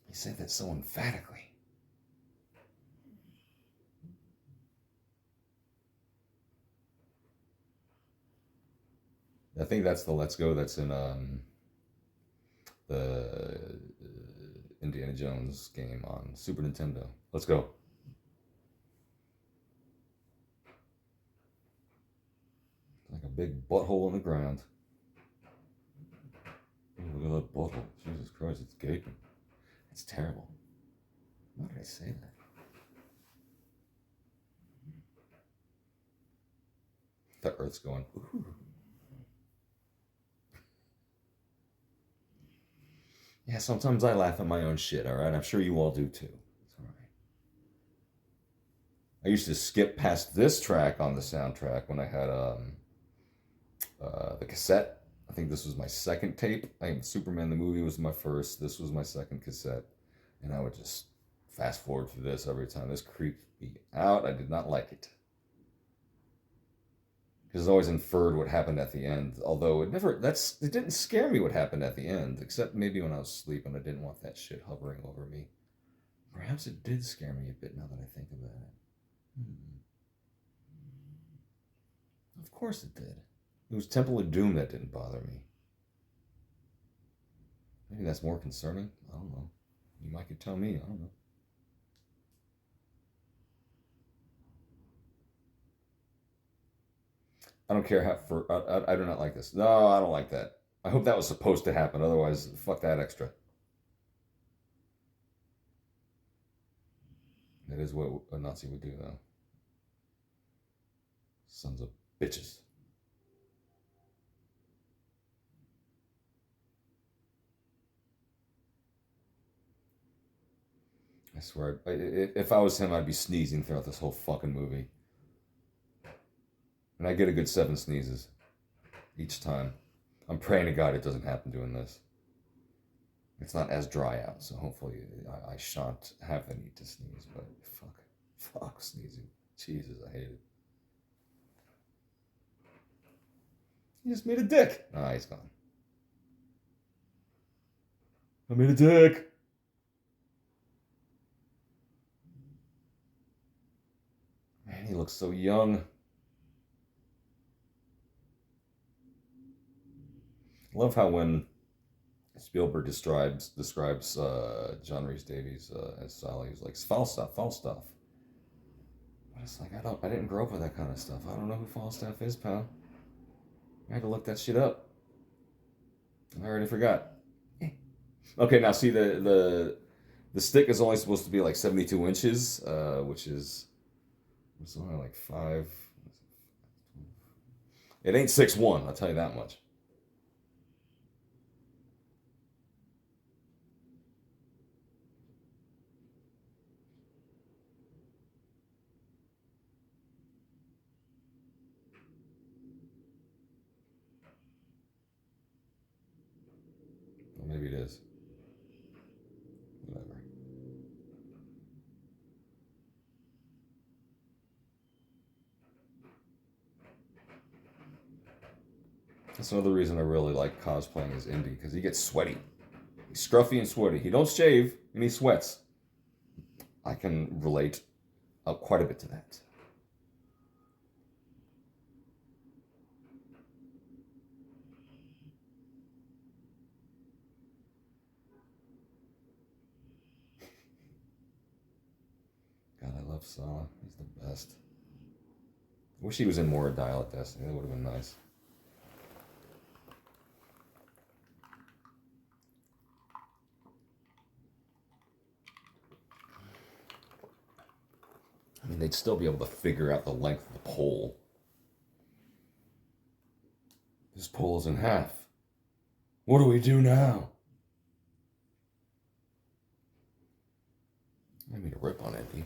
You said that so emphatically. I think that's the Let's Go that's in the Indiana Jones game on Super Nintendo. Let's go. Like a big butthole in the ground. Oh, look at that butthole. Jesus Christ, it's gaping. It's terrible. Why did I say that? The Earth's going, ooh. Yeah, sometimes I laugh at my own shit, all right? I'm sure you all do too. It's all right. I used to skip past this track on the soundtrack when I had the cassette. I think this was my second tape. I think Superman the movie was my first. This was my second cassette. And I would just fast forward through this every time. This creeped me out. I did not like it. Because I always inferred what happened at the end. Although it didn't scare me what happened at the end. Except maybe when I was sleeping. I didn't want that shit hovering over me. Perhaps it did scare me a bit now that I think about it. Of course it did. It was Temple of Doom that didn't bother me. Maybe that's more concerning. I don't know. You might could tell me. I don't know. I don't care I do not like this. No, I don't like that. I hope that was supposed to happen. Otherwise, fuck that extra. That is what a Nazi would do, though. Sons of bitches. I swear, if I was him, I'd be sneezing throughout this whole fucking movie. And I get a good 7 sneezes each time. I'm praying to God it doesn't happen doing this. It's not as dry out, so hopefully I shan't have the need to sneeze, but fuck. Fuck, sneezing. Jesus, I hate it. He just made a dick. Ah, he's gone. I made a dick. Man, he looks so young. I love how when Spielberg describes John Rhys Davies as Sally, he's like Falstaff, Falstaff. But it's like I didn't grow up with that kind of stuff. I don't know who Falstaff is, pal. I had to look that shit up. I already forgot. Okay, now see the stick is only supposed to be like 72 inches, which is it's only like five. It ain't 6'1", I'll tell you that much. Or maybe it is. Whatever. That's another reason I really like cosplaying as Indy, because he gets sweaty. He's scruffy and sweaty. He don't shave, and he sweats. I can relate quite a bit to that. God, I love Sala. He's the best. I wish he was in more Dial of Destiny. That would have been nice. I mean, they'd still be able to figure out the length of the pole. This pole's in half. What do we do now? I mean to rip on Indy.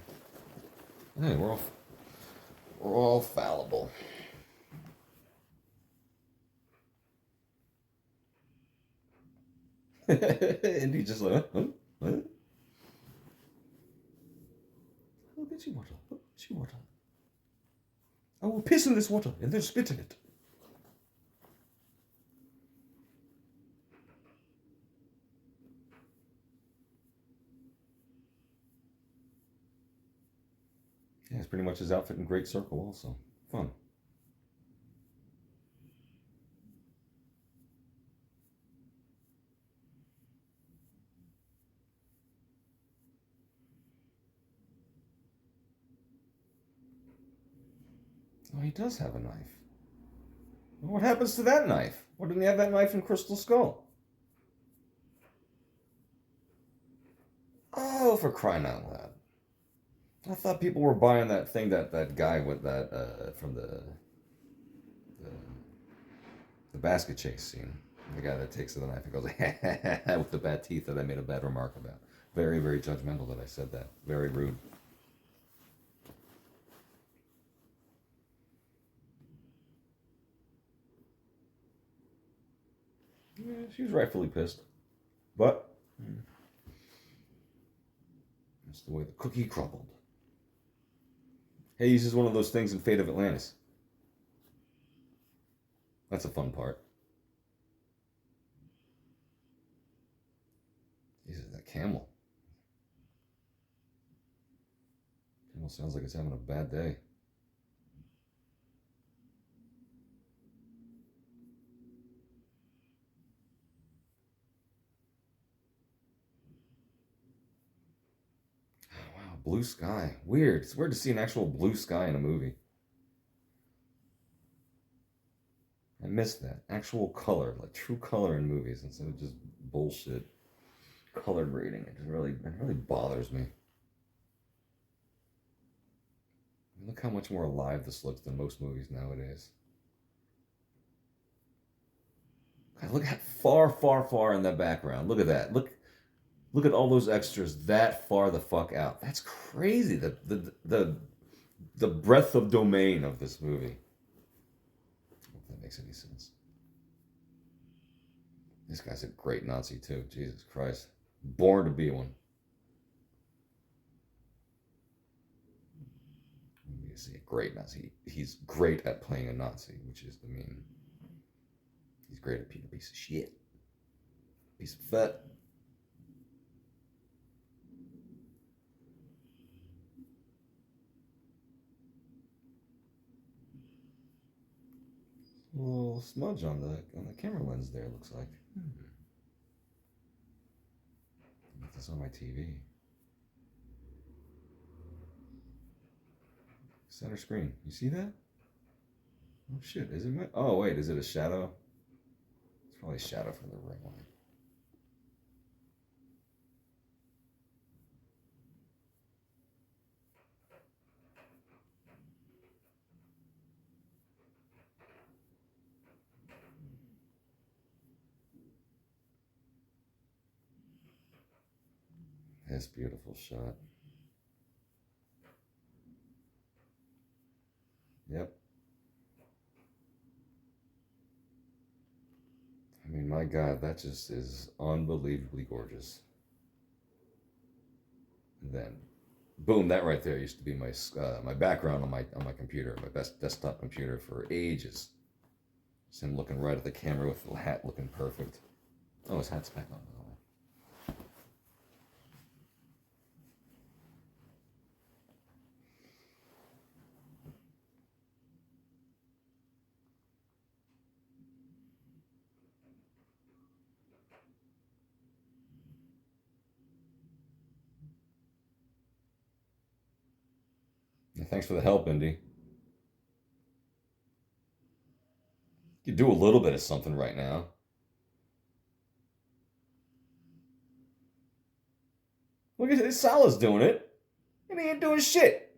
Hey, we're all fallible. Indy just like, huh? What? Oh, get you water. Oh, get you water. I will piss in this water and then spit in it. Yeah, it's pretty much his outfit in Great Circle also. Fun. Oh, he does have a knife. What happens to that knife? Why didn't he have that knife in Crystal Skull? Oh, for crying out loud. I thought people were buying that thing that guy with that from the basket chase scene. The guy that takes the knife and goes with the bad teeth that I made a bad remark about. Very, very judgmental that I said that. Very rude. Yeah, she was rightfully pissed. But that's the way the cookie crumbled. Hey, he uses one of those things in Fate of Atlantis. That's a fun part. Jesus, that camel. Camel sounds like it's having a bad day. Oh, wow, blue sky. Weird. It's weird to see an actual blue sky in a movie. I miss that. Actual color, like true color in movies instead of just bullshit color grading. It really bothers me. Look how much more alive this looks than most movies nowadays. God, look how far, far, far in the background. Look at that. Look at all those extras that far the fuck out. That's crazy. The breadth of domain of this movie. I hope that makes any sense. This guy's a great Nazi too. Jesus Christ. Born to be one. Nazi, a great Nazi. He's great at playing a Nazi, which is, I mean, he's great at being a piece of shit. Piece of fat. A little smudge on the camera lens there, looks like. Get this on my TV. Center screen. You see that? Oh shit, is it my... Oh wait, is it a shadow? It's probably a shadow from the ring light. This beautiful shot. Yep. I mean, my God, that just is unbelievably gorgeous. And then, boom! That right there used to be my background on my computer, my best desktop computer for ages. Just him looking right at the camera with the hat looking perfect. Oh, his hat's back on. Yeah, thanks for the help, Indy. You do a little bit of something right now. Look at this, Salah's doing it, and he ain't doing shit.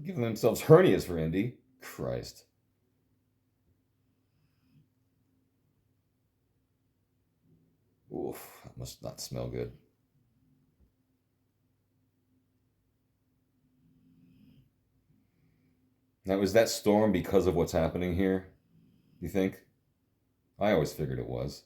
Giving themselves hernias for Indy. Christ. Oof, that must not smell good. Now, is that storm because of what's happening here? You think? I always figured it was.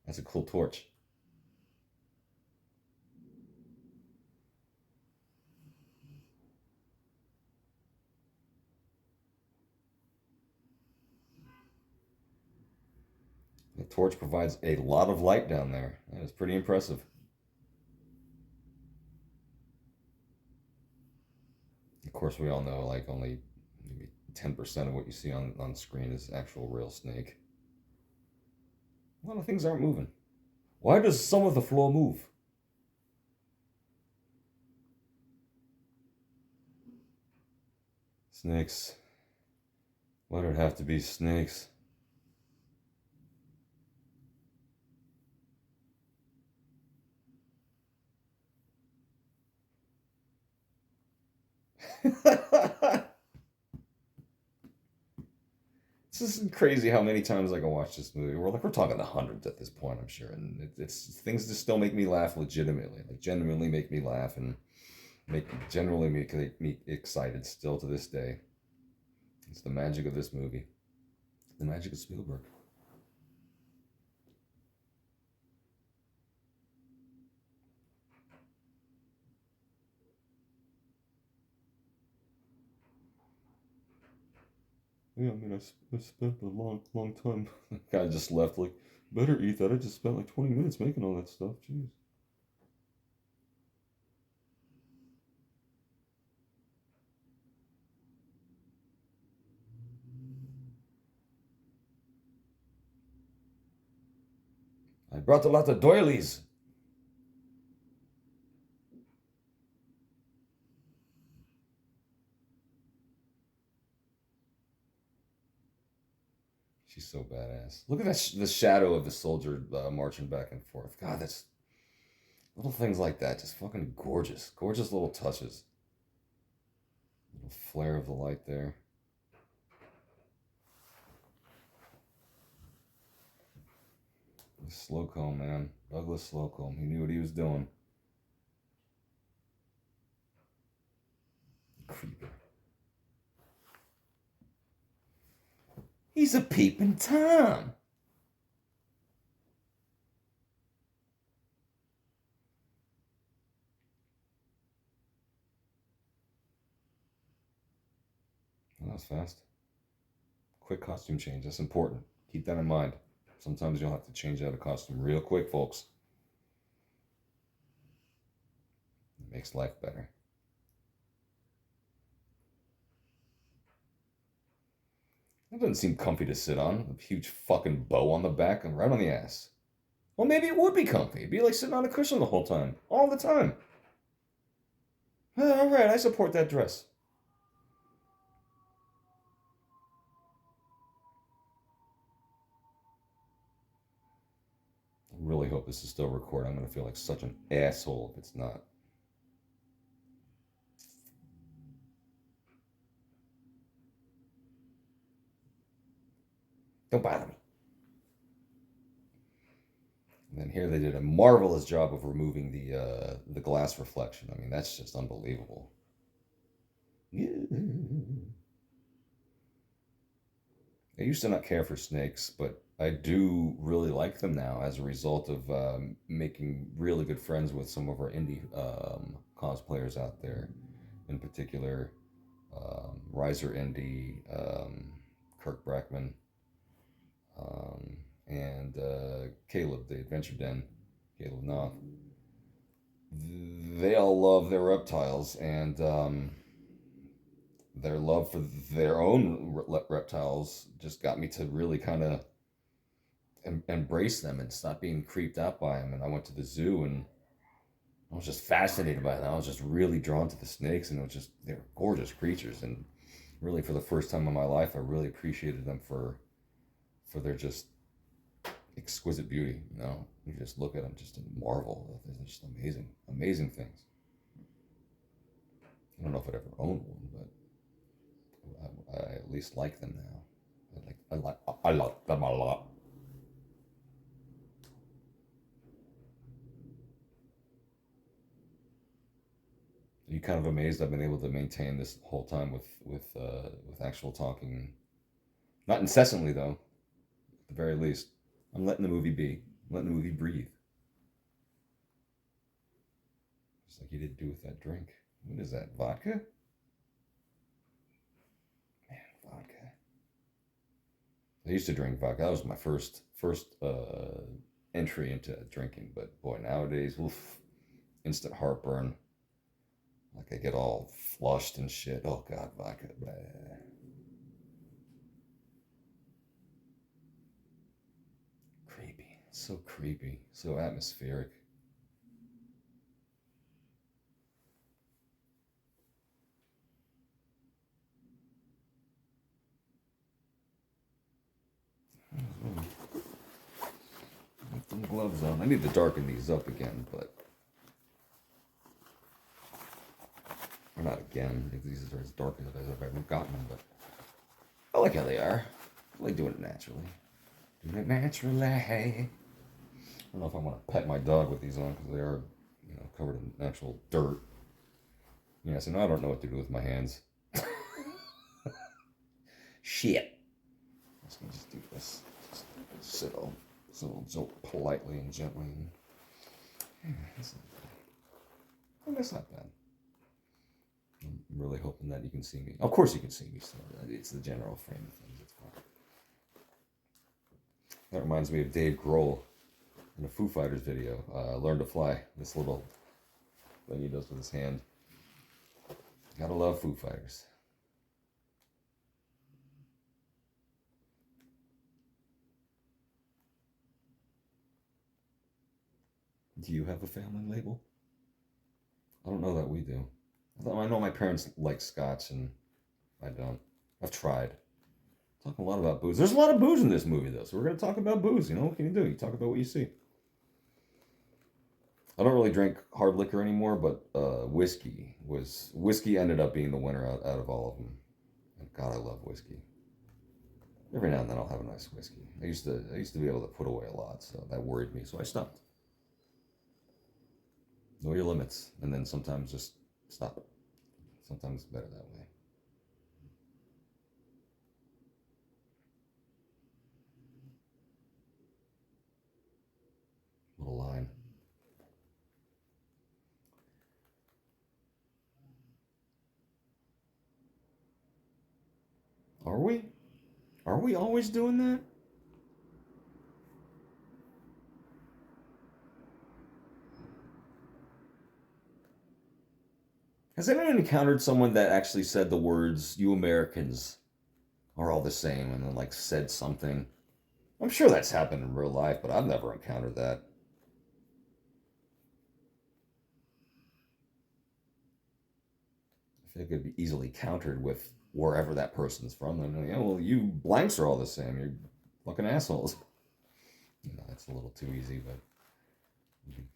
That's a cool torch. The torch provides a lot of light down there. That is pretty impressive. Of course, we all know like only maybe 10% of what you see on screen is actual real snake. A lot of things aren't moving. Why does some of the floor move? Snakes. Why do it have to be snakes? It's just crazy how many times I can watch this movie. We're talking the hundreds at this point, I'm sure, and it's things just still make me laugh legitimately, like genuinely make me laugh and generally make me excited still to this day. It's the magic of this movie, the magic of Spielberg. Yeah, I mean, I spent a long time. Guy just left like, better eat that. I just spent like 20 minutes making all that stuff. Jeez. I brought a lot of doilies. She's so badass. Look at that the shadow of the soldier marching back and forth. God, that's little things like that. Just fucking gorgeous. Gorgeous little touches. Little flare of the light there. Slocum, man. Douglas Slocum. He knew what he was doing. Creeper. He's a peeping Tom. Well, that was fast. Quick costume change. That's important. Keep that in mind. Sometimes you'll have to change out a costume real quick, folks. It makes life better. That doesn't seem comfy to sit on. A huge fucking bow on the back and right on the ass. Well, maybe it would be comfy. It'd be like sitting on a cushion the whole time. All the time. All right, I support that dress. I really hope this is still recording. I'm going to feel like such an asshole if it's not. Don't bother me. And then here they did a marvelous job of removing the glass reflection. I mean, that's just unbelievable. I used to not care for snakes, but I do really like them now as a result of making really good friends with some of our indie cosplayers out there. In particular, Riser Indy, Kirk Brackman, and Caleb, the Adventure Den, Caleb Knopf. They all love their reptiles, and their love for their own reptiles just got me to really kind of embrace them and stop being creeped out by them. And I went to the zoo and I was just fascinated by them. I was just really drawn to the snakes, and it was just, they were gorgeous creatures. And really, for the first time in my life, I really appreciated them for their just exquisite beauty. You know, you just look at them just in marvel. They're just amazing, amazing things. I don't know if I'd ever own one, but I at least like them now. I like them a lot. Are you kind of amazed I've been able to maintain this whole time with actual talking? Not incessantly though. At the very least, I'm letting the movie be. I'm letting the movie breathe. Just like you did do with that drink. What is that? Vodka? Man, vodka. I used to drink vodka. That was my first entry into drinking. But boy, nowadays, oof, instant heartburn. Like I get all flushed and shit. Oh god, vodka. Blah. Creepy. So creepy. So atmospheric. Put some gloves on. I need to darken these up again, but or not again. These are as dark as I've ever gotten them, but I like how they are. I like doing it naturally. Doing it naturally. I don't know if I want to pet my dog with these on because they are, covered in actual dirt. Yeah, so now I don't know what to do with my hands. Shit. I'm just gonna just do this. Just sit all so politely and gently. Yeah, that's not bad. I'm really hoping that you can see me. Of course you can see me. So it's the general frame of things. It's fine. That reminds me of Dave Grohl in a Foo Fighters video, Learn to Fly. This little thing he does with his hand. Gotta love Foo Fighters. Do you have a family label? I don't know that we do. I know my parents like scotch, and I don't. I've tried. Talking a lot about booze. There's a lot of booze in this movie, though, so we're going to talk about booze. What can you do? You talk about what you see. I don't really drink hard liquor anymore, but whiskey ended up being the winner out of all of them. And God, I love whiskey. Every now and then I'll have a nice whiskey. I used to be able to put away a lot, so that worried me, so I stopped. Know your limits, and then sometimes just stop. Sometimes it's better that way. Are we? Are we always doing that? Has anyone encountered someone that actually said the words, "You Americans are all the same," and then like said something? I'm sure that's happened in real life, but I've never encountered that. I feel like it'd be easily countered with wherever that person's from. Then, yeah, well, you blanks are all the same. You're fucking assholes. You know, that's a little too easy, but we can do.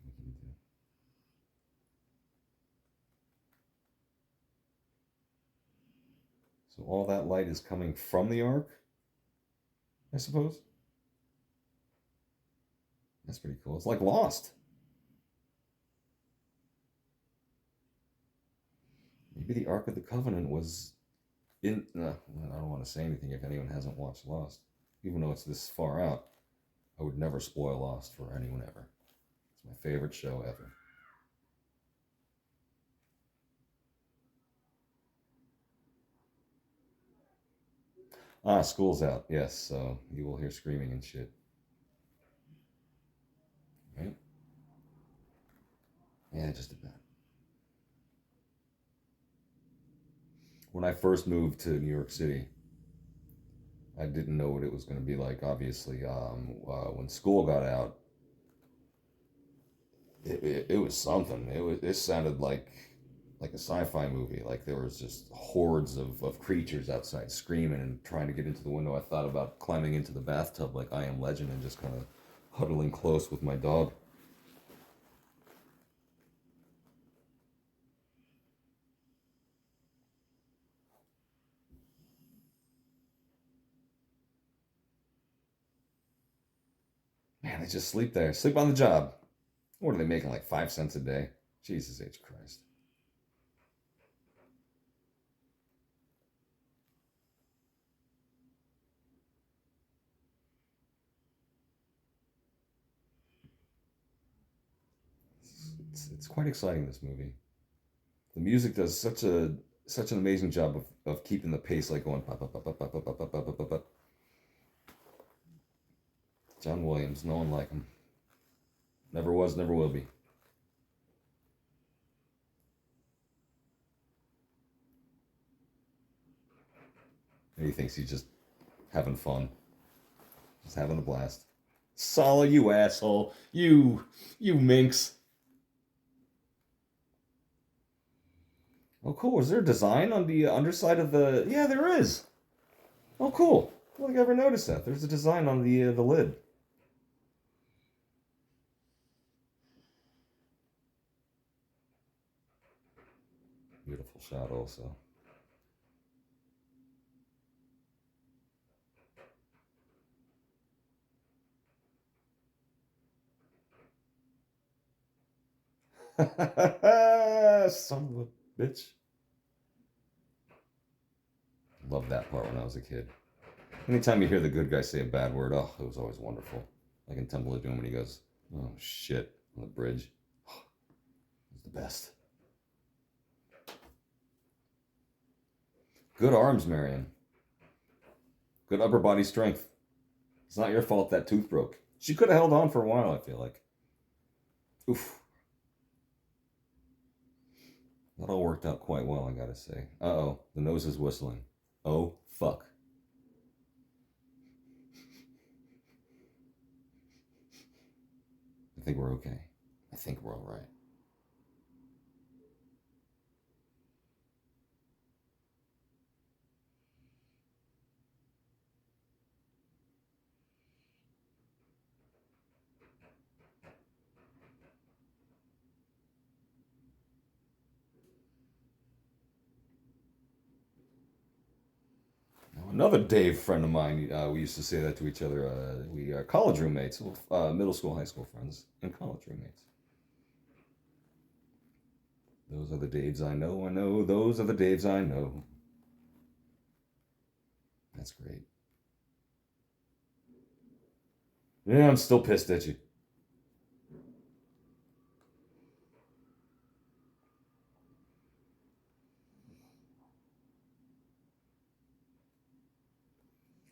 So all that light is coming from the arc, I suppose. That's pretty cool. It's like Lost. Maybe the Ark of the Covenant was in. I don't want to say anything if anyone hasn't watched Lost, even though it's this far out. I would never spoil Lost for anyone ever. It's my favorite show ever. Ah, school's out. Yes, so you will hear screaming and shit. Right? Yeah, just about. When I first moved to New York City, I didn't know what it was going to be like. Obviously, when school got out, it was something. It sounded like a sci-fi movie. Like there was just hordes of creatures outside screaming and trying to get into the window. I thought about climbing into the bathtub like I Am Legend and just kind of huddling close with my dog. Man, I just sleep there. Sleep on the job. What are they making, like 5 cents a day? Jesus H. Christ. It's quite exciting, this movie. The music does such an amazing job of keeping the pace like going pop, pop, pop, pop, pop, pop, pop, pop, pop, pop, pop. John Williams, no one like him. Never was, never will be. And he thinks he's just having fun, just having a blast. Sala, you asshole. You minx. Oh, cool. Is there a design on the underside of the? Yeah, there is. Oh, cool. I don't think I ever noticed that. There's a design on the lid. Beautiful shot, also. Son of a bitch. Loved that part when I was a kid. Anytime you hear the good guy say a bad word, oh, it was always wonderful. Like in Temple of Doom when he goes, "Oh shit," on the bridge. It's the best. Good arms, Marion. Good upper body strength. It's not your fault that tooth broke. She could have held on for a while, I feel like. Oof. That all worked out quite well, I gotta say. Uh oh, the nose is whistling. Oh, fuck. I think we're okay. I think we're all right. Now, another Dave friend of mine, we used to say that to each other. We are college roommates, middle school, high school friends, and college roommates. Those are the Daves I know. I know. Those are the Daves I know. That's great. Yeah, I'm still pissed at you.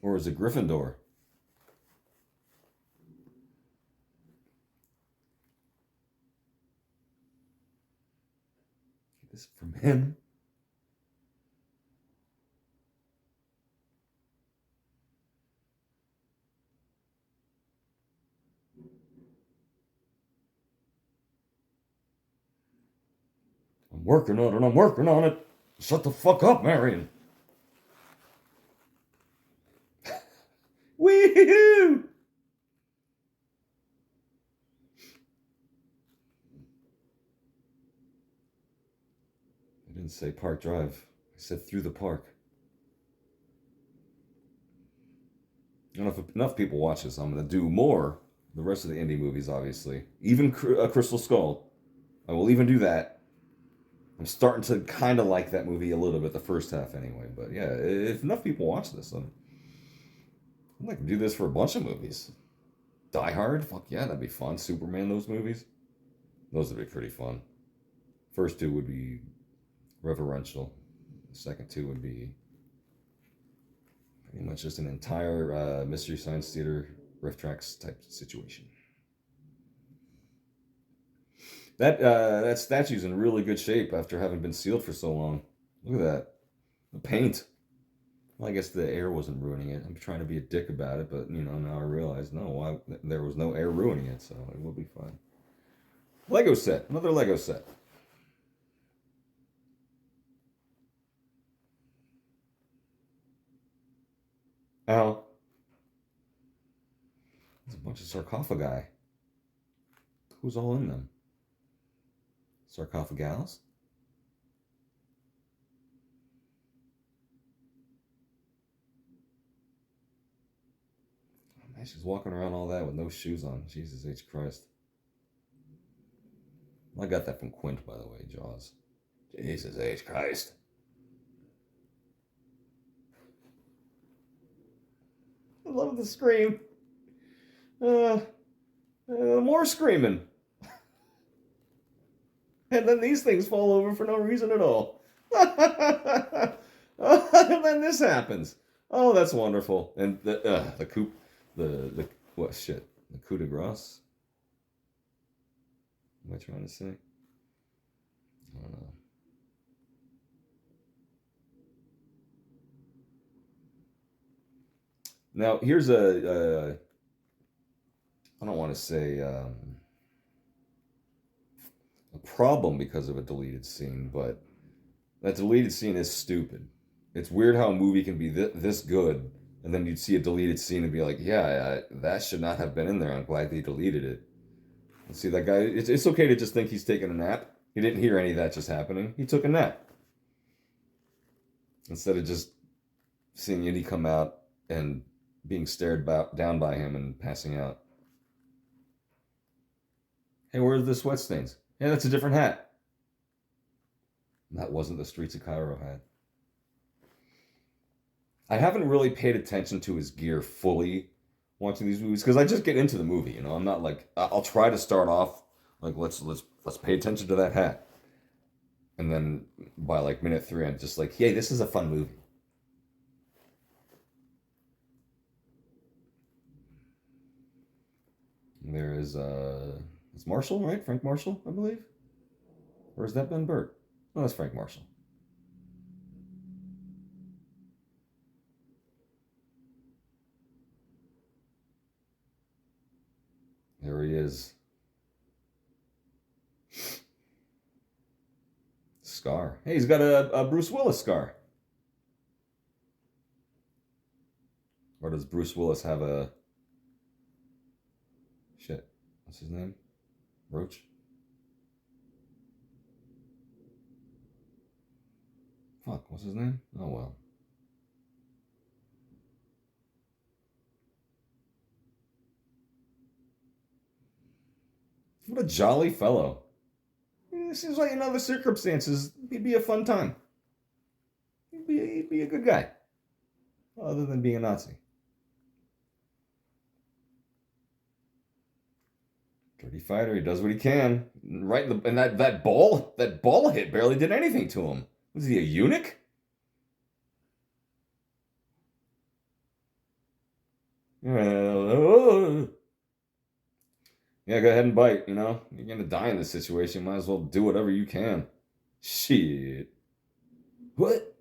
Or is it Gryffindor? This is from him. I'm working on it. I'm working on it. Shut the fuck up, Marion. Wee-hoo! I didn't say Park Drive. I said through the park. I don't know if enough people watch this. I'm going to do more. The rest of the Indy movies, obviously. Even Crystal Skull. I will even do that. I'm starting to kind of like that movie a little bit, the first half anyway. But yeah, if enough people watch this, I'd like to do this for a bunch of movies. Die Hard? Fuck yeah, that'd be fun. Superman, those movies? Those would be pretty fun. First two would be reverential. The second two would be pretty much just an entire Mystery Science Theater riff tracks type situation. That statue's in really good shape after having been sealed for so long. Look at that. The paint. Well, I guess the air wasn't ruining it. I'm trying to be a dick about it, but now I realize there was no air ruining it, so it will be fine. Lego set. Another Lego set. Ow. There's a bunch of sarcophagi. Who's all in them? Sarcophagals? Oh, man, she's walking around all that with no shoes on. Jesus H. Christ. I got that from Quint, by the way, Jaws. Jesus H. Christ. I love the scream. More screaming. And then these things fall over for no reason at all. And then this happens. Oh, that's wonderful. And the coup, the what shit? The coup de grace? What am I trying to say? I don't know. Now, here's I don't want to say a problem because of a deleted scene, but that deleted scene is stupid. It's weird how a movie can be this good, and then you'd see a deleted scene and be like, yeah, that should not have been in there. I'm glad they deleted it. And see, that guy, it's okay to just think he's taking a nap. He didn't hear any of that just happening. He took a nap. Instead of just seeing Indy come out and being stared down by him and passing out. Hey, where are the sweat stains? Yeah, that's a different hat. That wasn't the Streets of Cairo hat. I haven't really paid attention to his gear fully watching these movies because I just get into the movie. I'm not like I'll try to start off like let's pay attention to that hat, and then by like minute 3, I'm just like, hey, this is a fun movie. And there is it's Marshall, right? Frank Marshall, I believe. Or is that Ben Burt? Oh, that's Frank Marshall. There he is. Scar. Hey, he's got a Bruce Willis scar. Or does Bruce Willis have a... Shit. What's his name? Roach? Fuck, what's his name? Oh, well. What a jolly fellow. It seems like in other circumstances, he'd be a fun time. He'd be a good guy. Other than being a Nazi. Dirty fighter, he does what he can. Right, and that ball hit barely did anything to him. Was he a eunuch? Yeah, yeah, go ahead and bite, you know? You're gonna die in this situation. Might as well do whatever you can. Shit. What?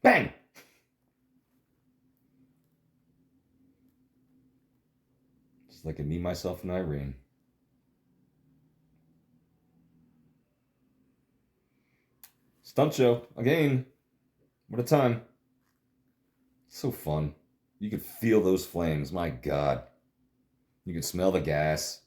Bang! Just like a me, myself, and Irene. Stunt show. Again. What a time. So fun. You could feel those flames. My God. You could smell the gas.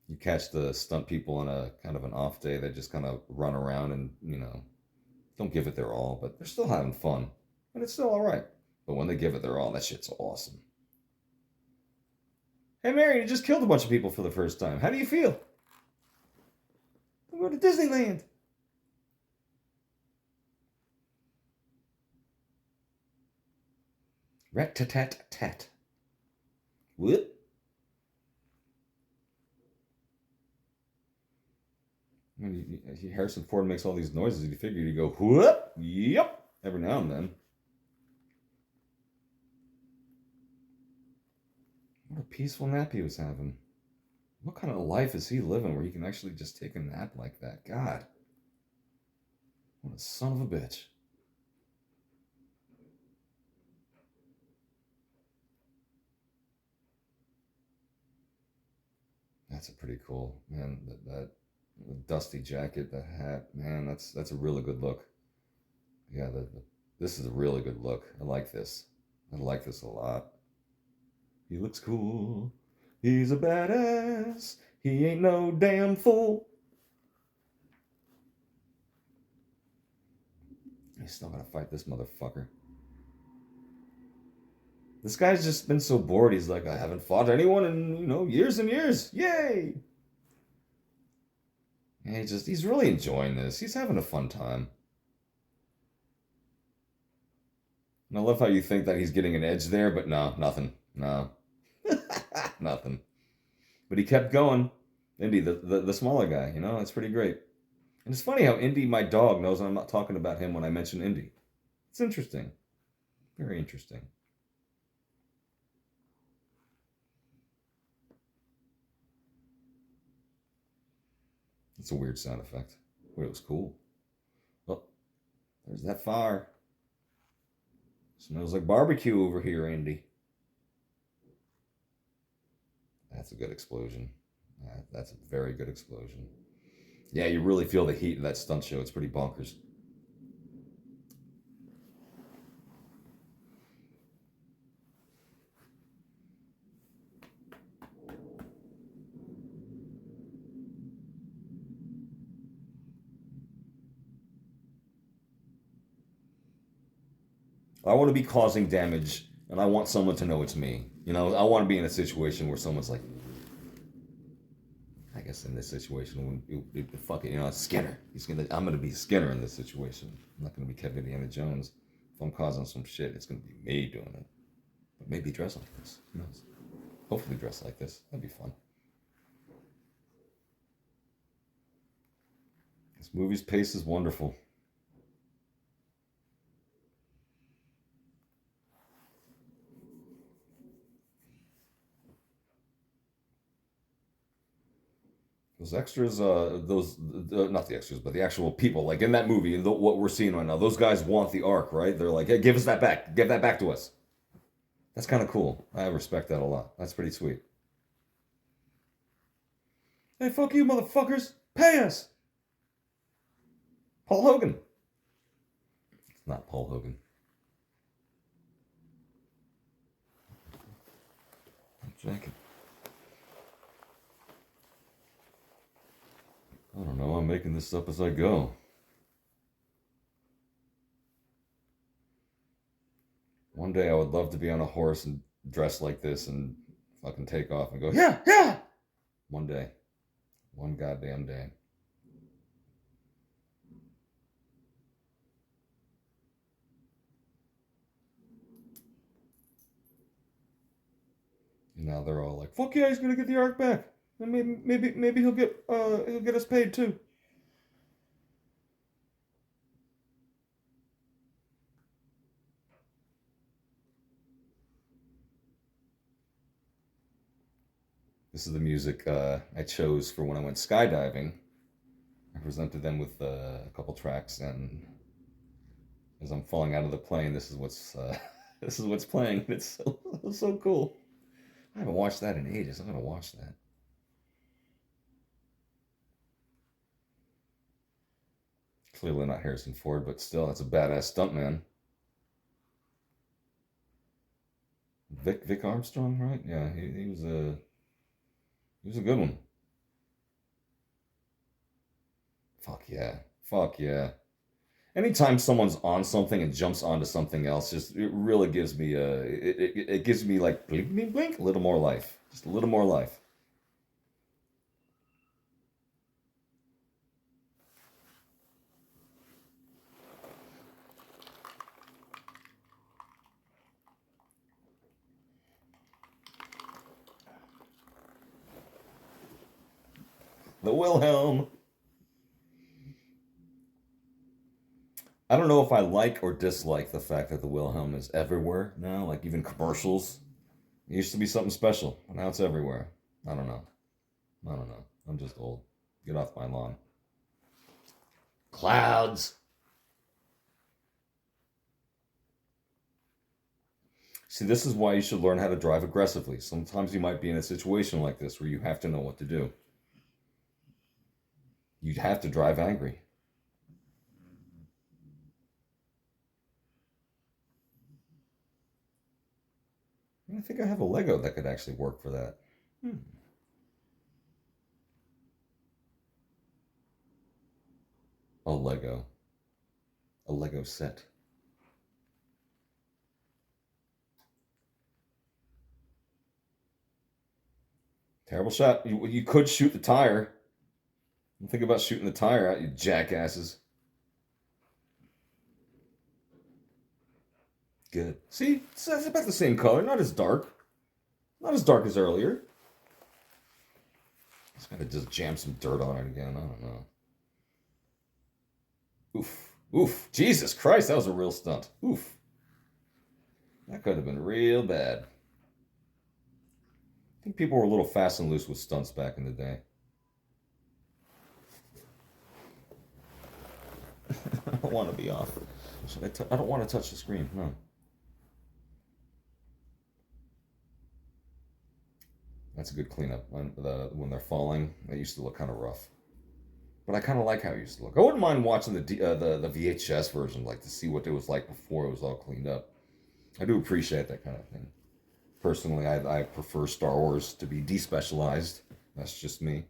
You catch the stunt people on a kind of an off day. They just kind of run around and, don't give it their all, but they're still having fun. And it's still all right. But when they give it their all, that shit's awesome. Hey, Mary, you just killed a bunch of people for the first time. How do you feel? I'm going to Disneyland. Rat-tat-tat-tat. What? Harrison Ford makes all these noises. You figure you go, whoop, yep, every now and then. What a peaceful nap he was having. What kind of life is he living where he can actually just take a nap like that? God. What a son of a bitch. That's a pretty cool, man. That dusty jacket, the hat, man. That's a really good look. Yeah, this is a really good look. I like this. I like this a lot. He looks cool. He's a badass. He ain't no damn fool. He's still gonna fight this motherfucker. This guy's just been so bored. He's like, I haven't fought anyone in, years and years. Yay! And he's really enjoying this. He's having a fun time. And I love how you think that he's getting an edge there, but no, nothing. No. Nothing. But he kept going. Indy, the smaller guy, that's pretty great. And it's funny how Indy, my dog, knows I'm not talking about him when I mention Indy. It's interesting. Very interesting. It's a weird sound effect. But it was cool. Oh, there's that fire. Smells like barbecue over here, Indy. That's a good explosion. That's a very good explosion. Yeah, you really feel the heat of that stunt show. It's pretty bonkers. I want to be causing damage, and I want someone to know it's me. I want to be in a situation where someone's like, I guess in this situation, fuck it, Skinner. I'm gonna be Skinner in this situation. I'm not gonna be Kevin Indiana Jones. If I'm causing some shit, it's gonna be me doing it. But maybe dress like this. Who knows? Hopefully dress like this. That'd be fun. This movie's pace is wonderful. Those extras, not the extras, but the actual people, like in that movie, and what we're seeing right now, those guys want the Ark, right? They're like, hey, give us that back. Give that back to us. That's kind of cool. I respect that a lot. That's pretty sweet. Hey, fuck you, motherfuckers. Pay us. Paul Hogan. It's not Paul Hogan. Jacket. I don't know. I'm making this up as I go. One day I would love to be on a horse and dress like this and fucking take off and go, yeah, yeah. One day. One goddamn day. And now they're all like, fuck yeah, he's gonna get the Ark back. And maybe he'll get us paid too. This is the music I chose for when I went skydiving. I presented them with a couple tracks, and as I'm falling out of the plane, this is what's this is what's playing. It's so cool. I haven't watched that in ages. I'm gonna watch that. Clearly not Harrison Ford, but still, that's a badass stuntman. Vic Armstrong, right? Yeah, he was a good one. Fuck yeah, fuck yeah. Anytime someone's on something and jumps onto something else, just it really gives me it gives me like blink blink blink a little more life, just a little more life. The Wilhelm. I don't know if I like or dislike the fact that the Wilhelm is everywhere now, like even commercials. It used to be something special, but now it's everywhere. I don't know. I don't know. I'm just old. Get off my lawn. Clouds. See, this is why you should learn how to drive aggressively. Sometimes you might be in a situation like this where you have to know what to do. You'd have to drive angry. I think I have a Lego that could actually work for that. Hmm. A Lego. A Lego set. Terrible shot. You could shoot the tire. Think about shooting the tire out, you jackasses. Good. See, it's about the same color. Not as dark. Not as dark as earlier. Just gotta just jam some dirt on it again. I don't know. Oof. Oof. Jesus Christ, that was a real stunt. Oof. That could have been real bad. I think people were a little fast and loose with stunts back in the day. I don't want to be off. I don't want to touch the screen. No. That's a good cleanup. When they're falling, they used to look kind of rough. But I kind of like how it used to look. I wouldn't mind watching the VHS version, like to see what it was like before it was all cleaned up. I do appreciate that kind of thing. Personally, I prefer Star Wars to be despecialized. That's just me.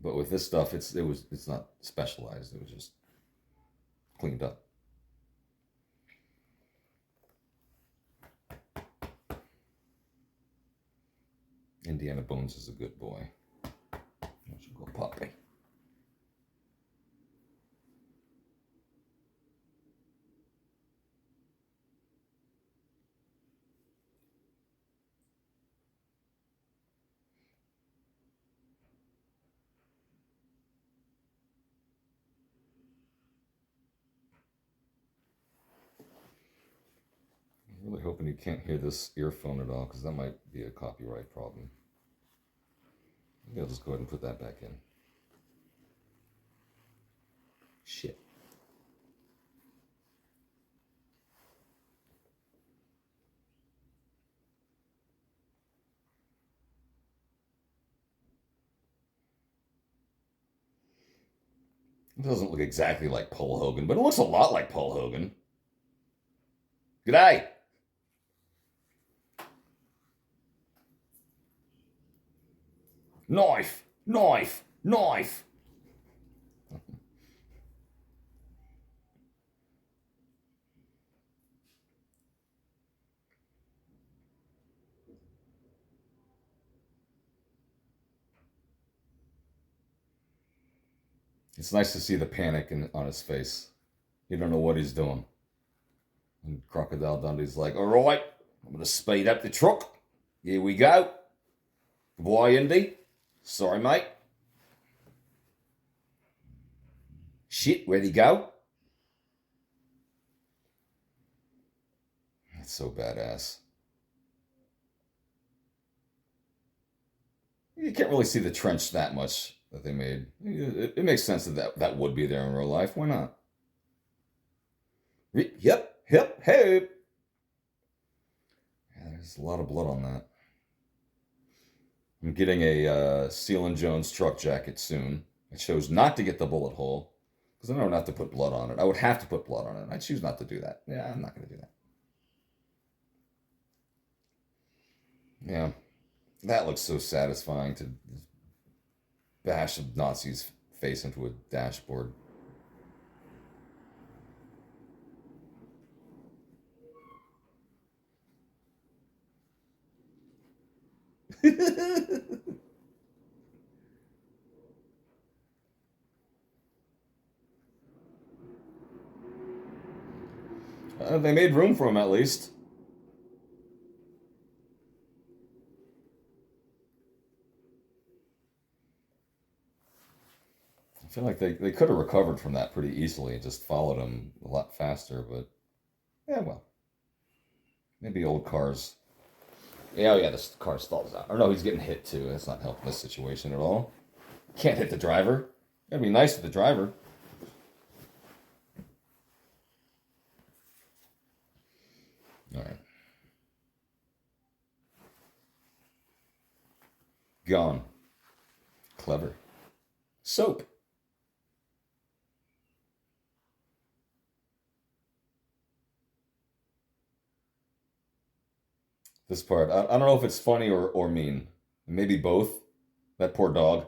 But with this stuff, it's not specialized. It was just cleaned up. Indiana Bones is a good boy. Let's go puppy. I'm really hoping you can't hear this earphone at all, because that might be a copyright problem. Maybe I'll just go ahead and put that back in. Shit. It doesn't look exactly like Paul Hogan, but it looks a lot like Paul Hogan. G'day! Knife! Knife! Knife! It's nice to see the panic on his face. You don't know what he's doing. And Crocodile Dundee's like, all right, I'm going to speed up the truck. Here we go. Boy, Indy. Sorry, mate. Shit, where'd he go? That's so badass. You can't really see the trench that much that they made. It makes sense that would be there in real life. Why not? Yep, yep, hey. Yeah, there's a lot of blood on that. I'm getting a Seal and Jones truck jacket soon. I chose not to get the bullet hole because I don't have to put blood on it. I would have to put blood on it. I choose not to do that. Yeah, I'm not going to do that. Yeah, that looks so satisfying to bash a Nazi's face into a dashboard. They made room for him at least. I feel like they could have recovered from that pretty easily and just followed him a lot faster, but yeah, well, maybe old cars. Yeah, oh yeah, this car stalls out. Or no, he's getting hit too. That's not helping this situation at all. Can't hit the driver. Gotta be nice to the driver. All right. Gone. Clever. Soap. This part, I don't know if it's funny or mean. Maybe both. That poor dog.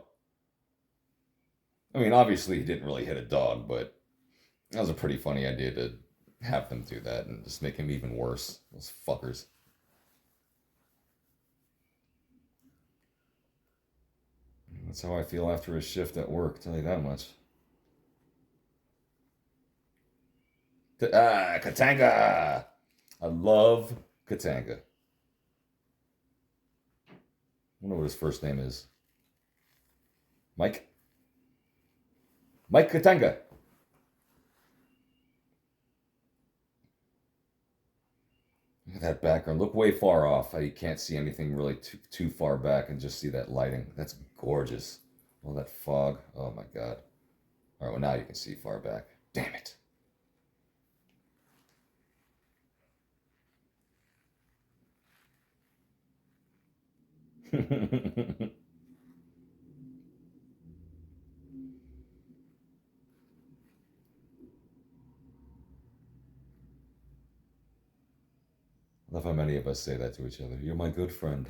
I mean, obviously he didn't really hit a dog, but that was a pretty funny idea to have them do that and just make him even worse. Those fuckers. That's how I feel after a shift at work, tell you that much. Katanga! I love Katanga. I wonder what his first name is. Mike? Mike Katanga. Look at that background. Look way far off. How you can't see anything really too far back and just see that lighting. That's gorgeous. All that fog. Oh my god. All right, well now you can see far back. Damn it. Love how many of us say that to each other. You're my good friend.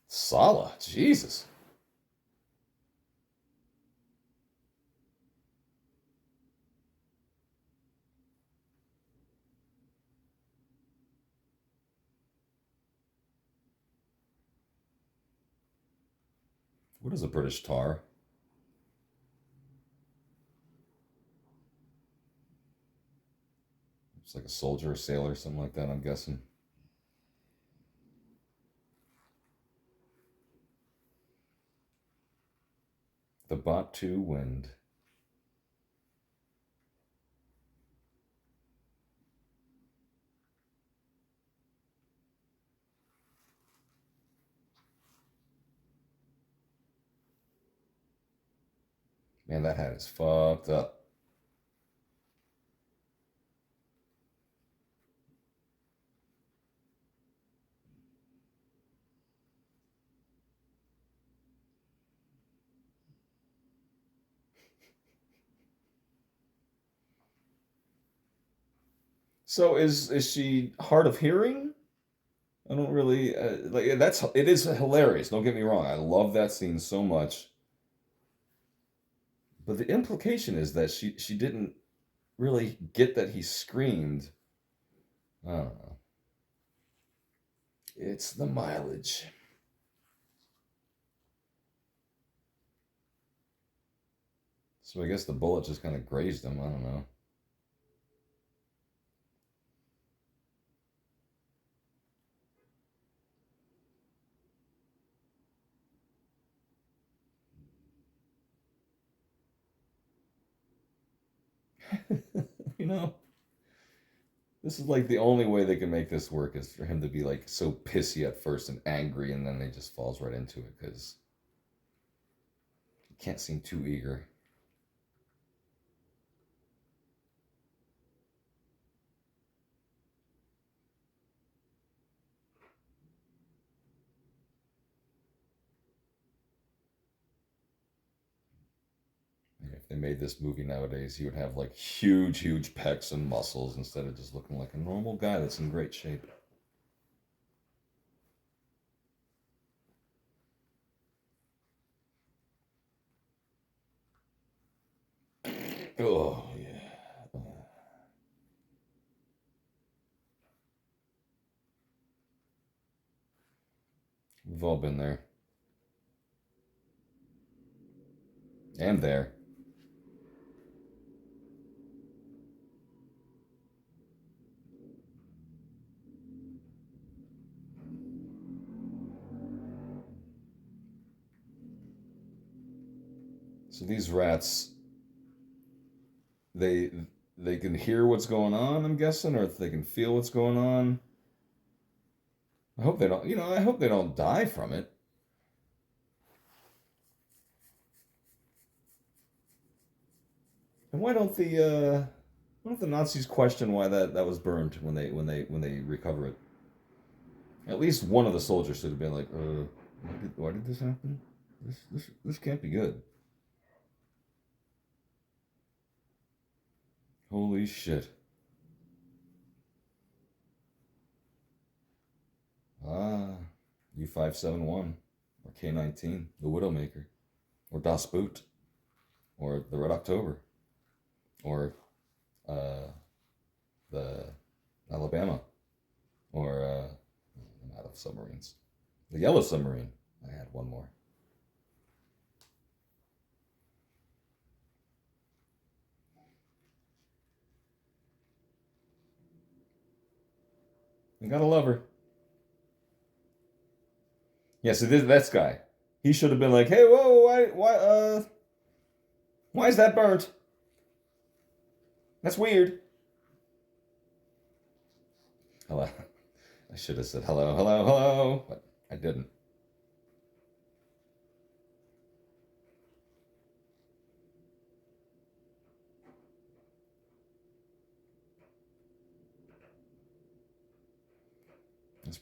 Sala, Jesus. What is a British tar? It's like a soldier or sailor, something like that, I'm guessing. The Batu wind. Man, that hat is fucked up. So is she hard of hearing? I don't really like that's it is hilarious. Don't get me wrong. I love that scene so much. But the implication is that she didn't really get that he screamed. I don't know. It's the mileage. So I guess the bullet just kind of grazed him. I don't know. You know, this is like the only way they can make this work is for him to be like so pissy at first and angry, and then he just falls right into it because he can't seem too eager. If they made this movie nowadays, he would have like huge, huge pecs and muscles instead of just looking like a normal guy that's in great shape. Oh, yeah. We've all been there. And there. So these rats, they they can hear what's going on, I'm guessing, or if they can feel what's going on. I hope they don't, I hope they don't die from it. And why don't the Nazis question why that was burned when they recover it? At least one of the soldiers should have been like, why did this happen? This can't be good. Holy shit. Ah, U571 or K19, the Widowmaker, or Das Boot, or the Red October, or uh, the Alabama, or I'm out of submarines. The Yellow Submarine. I had one more. I gotta love her. Yeah, so this guy, he should have been like, hey, whoa, why is that burnt? That's weird. Hello. I should have said hello, hello, hello, but I didn't.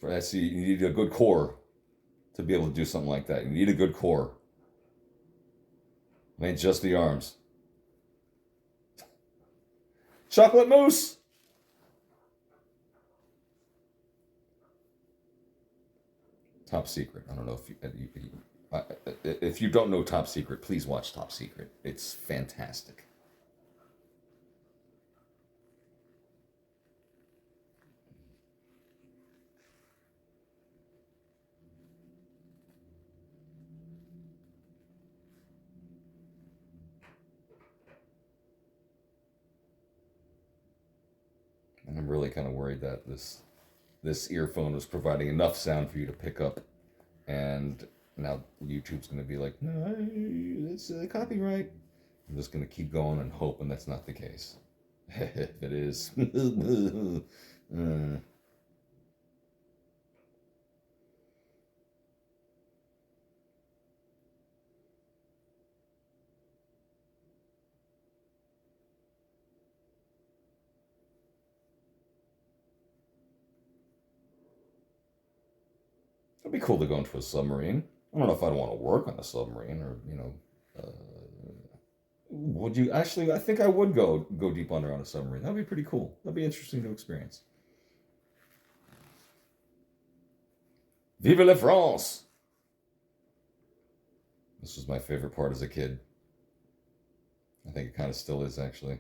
I see. You need a good core to be able to do something like that. You need a good core. It ain't just the arms. Chocolate mousse. Top Secret. I don't know if you don't know Top Secret, please watch Top Secret. It's fantastic. And I'm really kind of worried that this earphone was providing enough sound for you to pick up, and now YouTube's going to be like, no, it's copyright. I'm just going to keep going and hoping that's not the case. If it is, it'd be cool to go into a submarine. I don't know if I'd want to work on a submarine or, would you actually? I think I would go deep under on a submarine. That'd be pretty cool. That'd be interesting to experience. Vive la France! This was my favorite part as a kid. I think it kind of still is, actually.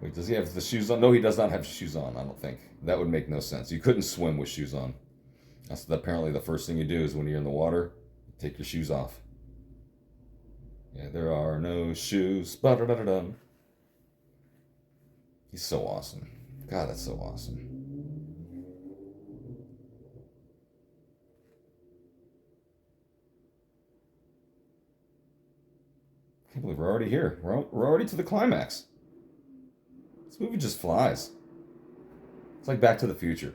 Wait, does he have the shoes on? No, he does not have shoes on, I don't think. That would make no sense. You couldn't swim with shoes on. That's apparently the first thing you do is when you're in the water, take your shoes off. Yeah, there are no shoes. Ba-da-da-da-dum. He's so awesome. God, that's so awesome. I can't believe we're already here. We're already to the climax. This movie just flies. It's like Back to the Future.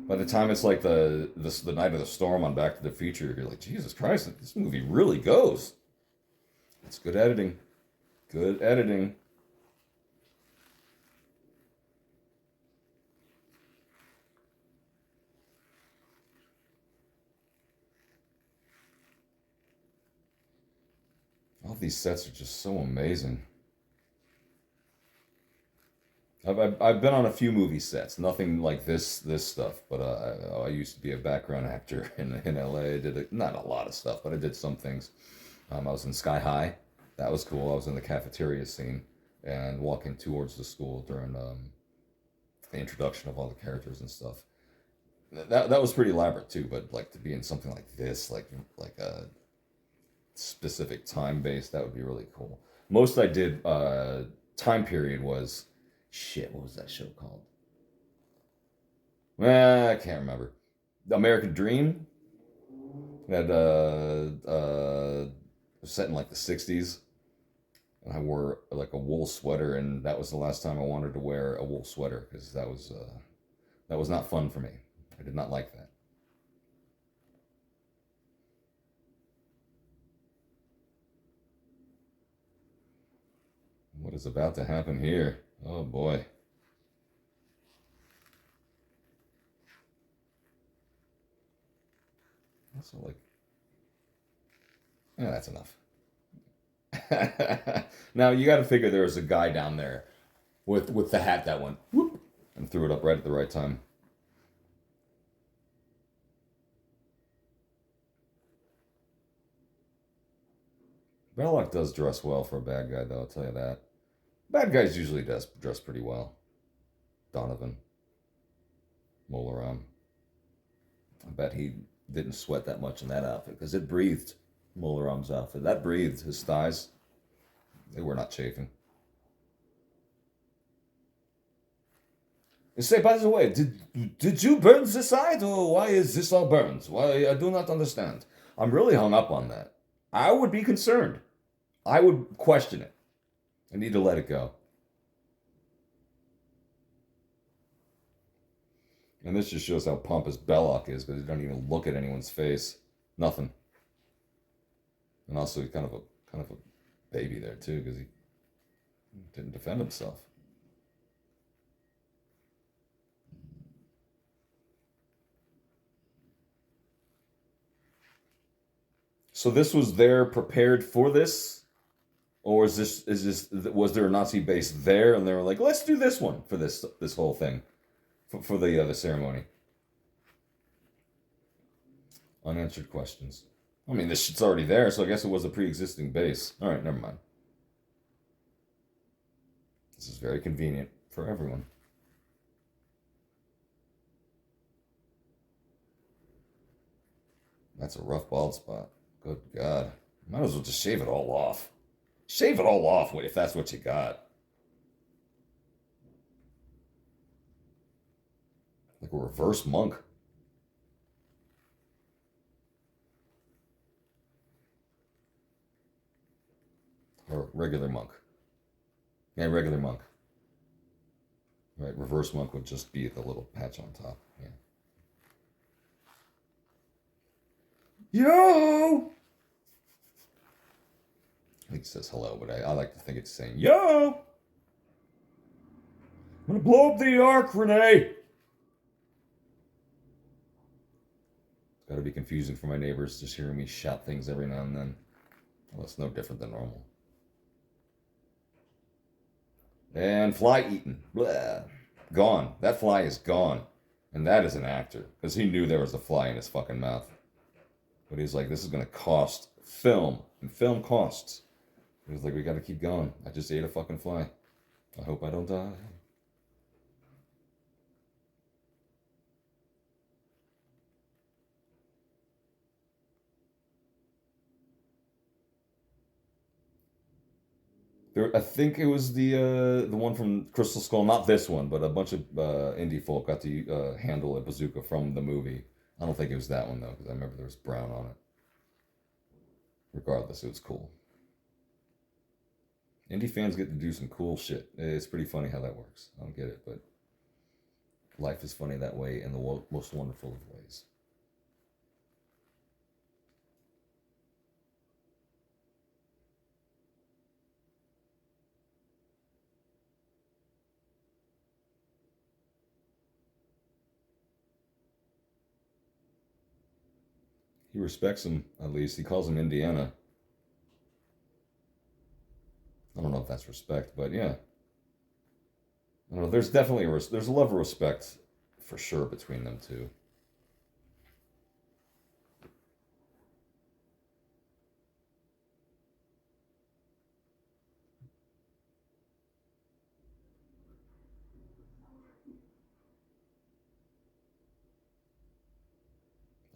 By the time it's like the night of the storm on Back to the Future, you're like, Jesus Christ, this movie really goes. It's good editing. Good editing. All these sets are just so amazing. I've been on a few movie sets, nothing like this stuff. But I used to be a background actor in LA. I did not a lot of stuff, but I did some things. I was in Sky High. That was cool. I was in the cafeteria scene and walking towards the school during the introduction of all the characters and stuff. That was pretty elaborate too. But like to be in something like this, like a specific time base, that would be really cool. Most I did time period was shit. What was that show called? I can't remember. The American Dream. It had set in like the '60s. And I wore like a wool sweater, and that was the last time I wanted to wear a wool sweater because that was not fun for me. I did not like that. What is about to happen here? Oh boy. Also like, yeah, that's enough. Now you got to figure there was a guy down there with the hat that went whoop and threw it up right at the right time. Belloc does dress well for a bad guy, though. I'll tell you that. Bad guys usually does dress pretty well. Donovan, Molaram. I bet he didn't sweat that much in that outfit because it breathed. Molaram's outfit that breathed. His thighs, they were not chafing. You say, by the way, did you burn this side, or why is this all burned? Why I do not understand. I'm really hung up on that. I would be concerned. I would question it. I need to let it go. And this just shows how pompous Belloc is, because he don't even look at anyone's face. Nothing. And also, he's kind of a baby there too, because he didn't defend himself. So this was there prepared for this, or is this was there a Nazi base there, and they were like, let's do this one for this whole thing, for the ceremony. Unanswered questions. I mean, this shit's already there, so I guess it was a pre-existing base. All right, never mind. This is very convenient for everyone. That's a rough bald spot. Good God. Might as well just shave it all off. Shave it all off if that's what you got. Like a reverse monk. Or regular monk. Yeah, regular monk. Right, reverse monk would just be the little patch on top. Yeah. Yo! I think it says hello, but I like to think it's saying, yo! I'm gonna blow up the ark, Renee! It's gotta be confusing for my neighbors just hearing me shout things every now and then. Well, it's no different than normal. And fly eaten. Blah. Gone. That fly is gone. And that is an actor. Because he knew there was a fly in his fucking mouth. But he's like, this is going to cost film. And film costs. He was like, we got to keep going. I just ate a fucking fly. I hope I don't die. There, I think it was the one from Crystal Skull, not this one, but a bunch of indie folk got to handle a bazooka from the movie. I don't think it was that one though, because I remember there was brown on it. Regardless, it was cool. Indie fans get to do some cool shit. It's pretty funny how that works. I don't get it, but life is funny that way in the most wonderful of ways. He respects him, at least. He calls him Indiana. I don't know if that's respect, but yeah. I don't know. There's definitely there's a level of respect for sure between them two.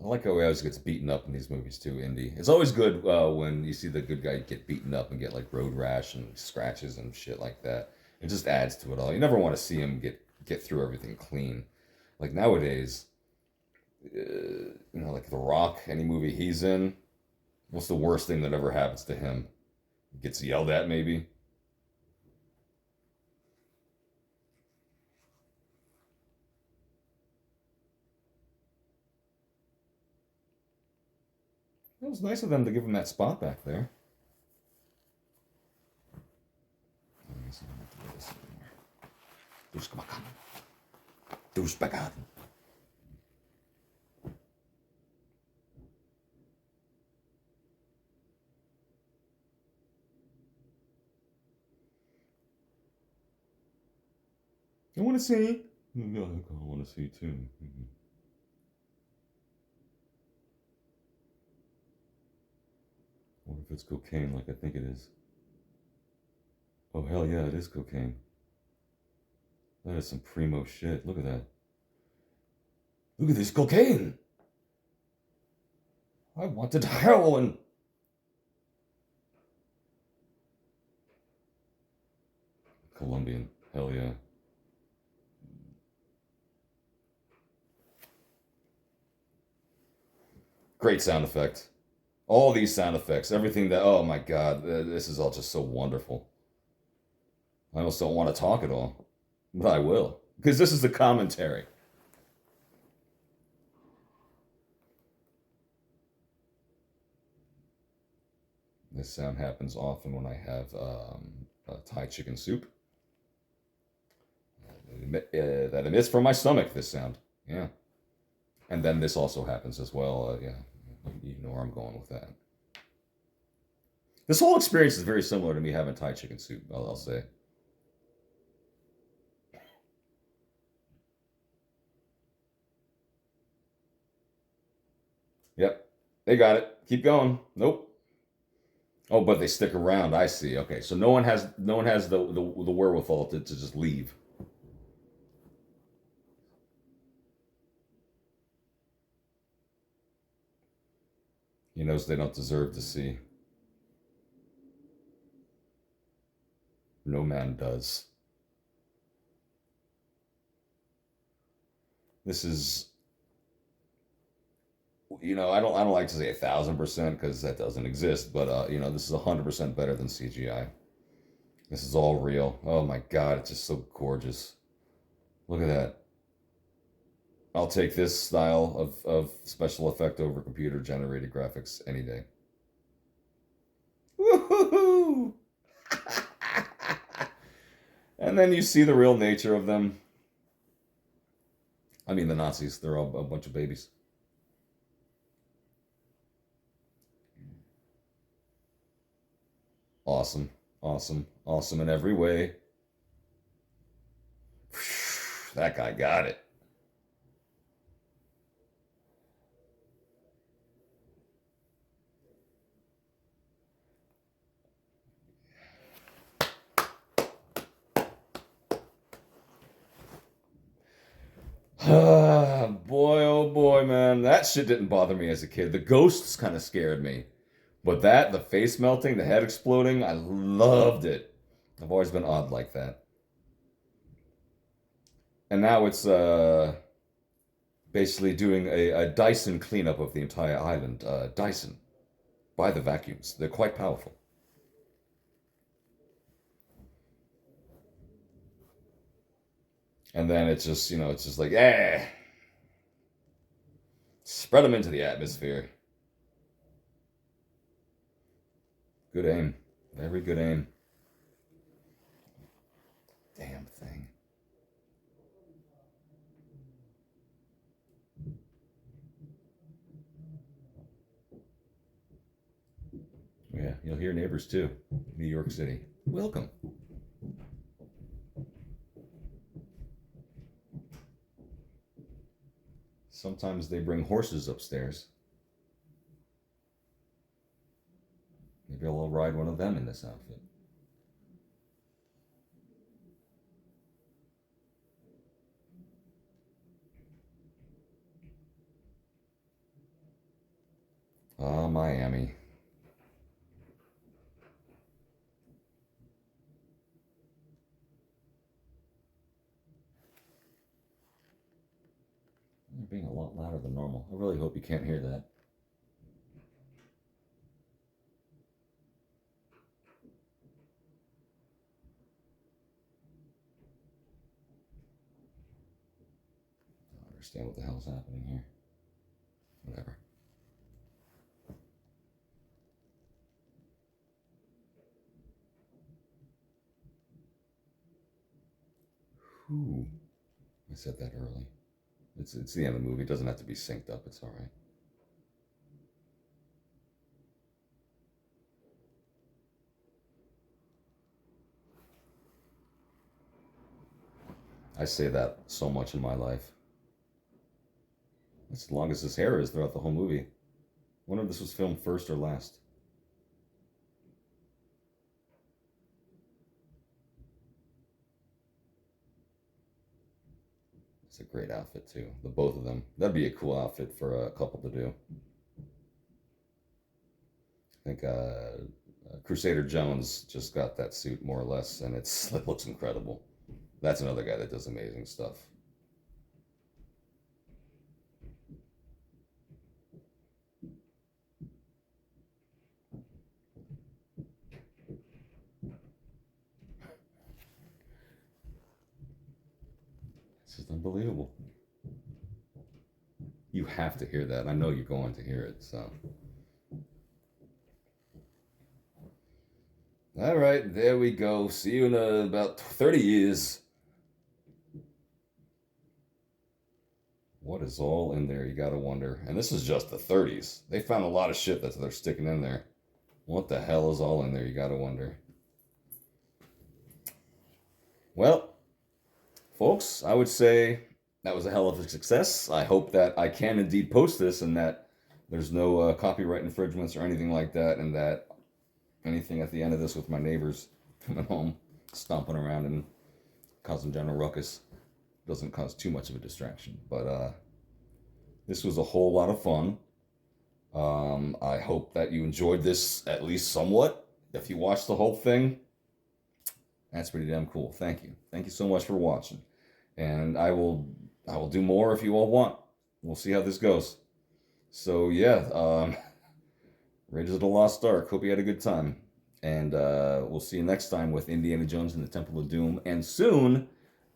I like how he always gets beaten up in these movies too, Indy. It's always good when you see the good guy get beaten up and get like road rash and scratches and shit like that. It just adds to it all. You never want to see him get through everything clean. Like nowadays, like The Rock, any movie he's in, what's the worst thing that ever happens to him? Gets yelled at, maybe. It was nice of them to give him that spot back there. Douchebag. I want to see. I want to see too. What if it's cocaine like I think it is? Oh, hell yeah, it is cocaine. That is some primo shit. Look at that. Look at this cocaine. I wanted heroin. Colombian. Hell yeah. Great sound effect. All these sound effects, everything that, oh my god, this is all just so wonderful. I almost don't want to talk at all, but I will. Because this is the commentary. This sound happens often when I have Thai chicken soup. That emits from my stomach, this sound. Yeah. And then this also happens as well. Yeah. You know where I'm going with that. This whole experience is very similar to me having Thai chicken soup, I'll say. Yep. They got it. Keep going. Nope. Oh, but they stick around. I see. Okay, so no one has the wherewithal to just leave. He knows they don't deserve to see. No man does. This is, I don't like to say 1,000% because that doesn't exist, but this is 100% better than CGI. This is all real. Oh my god, it's just so gorgeous. Look at that. I'll take this style of special effect over computer generated graphics any day. Woohoo! And then you see the real nature of them. I mean, the Nazis, they're all a bunch of babies. Awesome, awesome, awesome in every way. That guy got it. Boy, oh boy, man. That shit didn't bother me as a kid. The ghosts kind of scared me. But that, the face melting, the head exploding, I loved it. I've always been odd like that. And now it's basically doing a Dyson cleanup of the entire island. Dyson, by the vacuums. They're quite powerful. And then it's just, it's just like, spread them into the atmosphere. Good aim. Very good aim. Damn thing. Yeah, you'll hear neighbors too. New York City. Welcome. Sometimes they bring horses upstairs. Maybe I'll ride one of them in this outfit. Ah, Miami. You're being a lot louder than normal. I really hope you can't hear that. I don't understand what the hell's happening here. Whatever. Whew. I said that early. It's the end of the movie. It doesn't have to be synced up. It's all right. I say that so much in my life. That's as long as his hair is throughout the whole movie. I wonder if this was filmed first or last. It's a great outfit too. The both of them. That'd be a cool outfit for a couple to do. I think Crusader Jones just got that suit more or less, and it looks incredible. That's another guy that does amazing stuff. It's just unbelievable. You have to hear that. I know you're going to hear it. So, all right, there we go. See you in about 30 years. What is all in there? You gotta wonder. And this is just the 30s. They found a lot of shit that they're sticking in there. What the hell is all in there? You gotta wonder. Well, folks, I would say that was a hell of a success. I hope that I can indeed post this and that there's no copyright infringements or anything like that, and that anything at the end of this with my neighbors coming home, stomping around and causing general ruckus doesn't cause too much of a distraction. But this was a whole lot of fun. I hope that you enjoyed this at least somewhat. If you watched the whole thing, that's pretty damn cool. Thank you. Thank you so much for watching. And I will do more if you all want. We'll see how this goes. So yeah, Raiders of the Lost Ark. Hope you had a good time. And we'll see you next time with Indiana Jones and the Temple of Doom. And soon,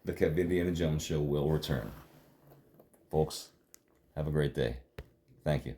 the Kev Indiana Jones Show will return. Folks, have a great day. Thank you.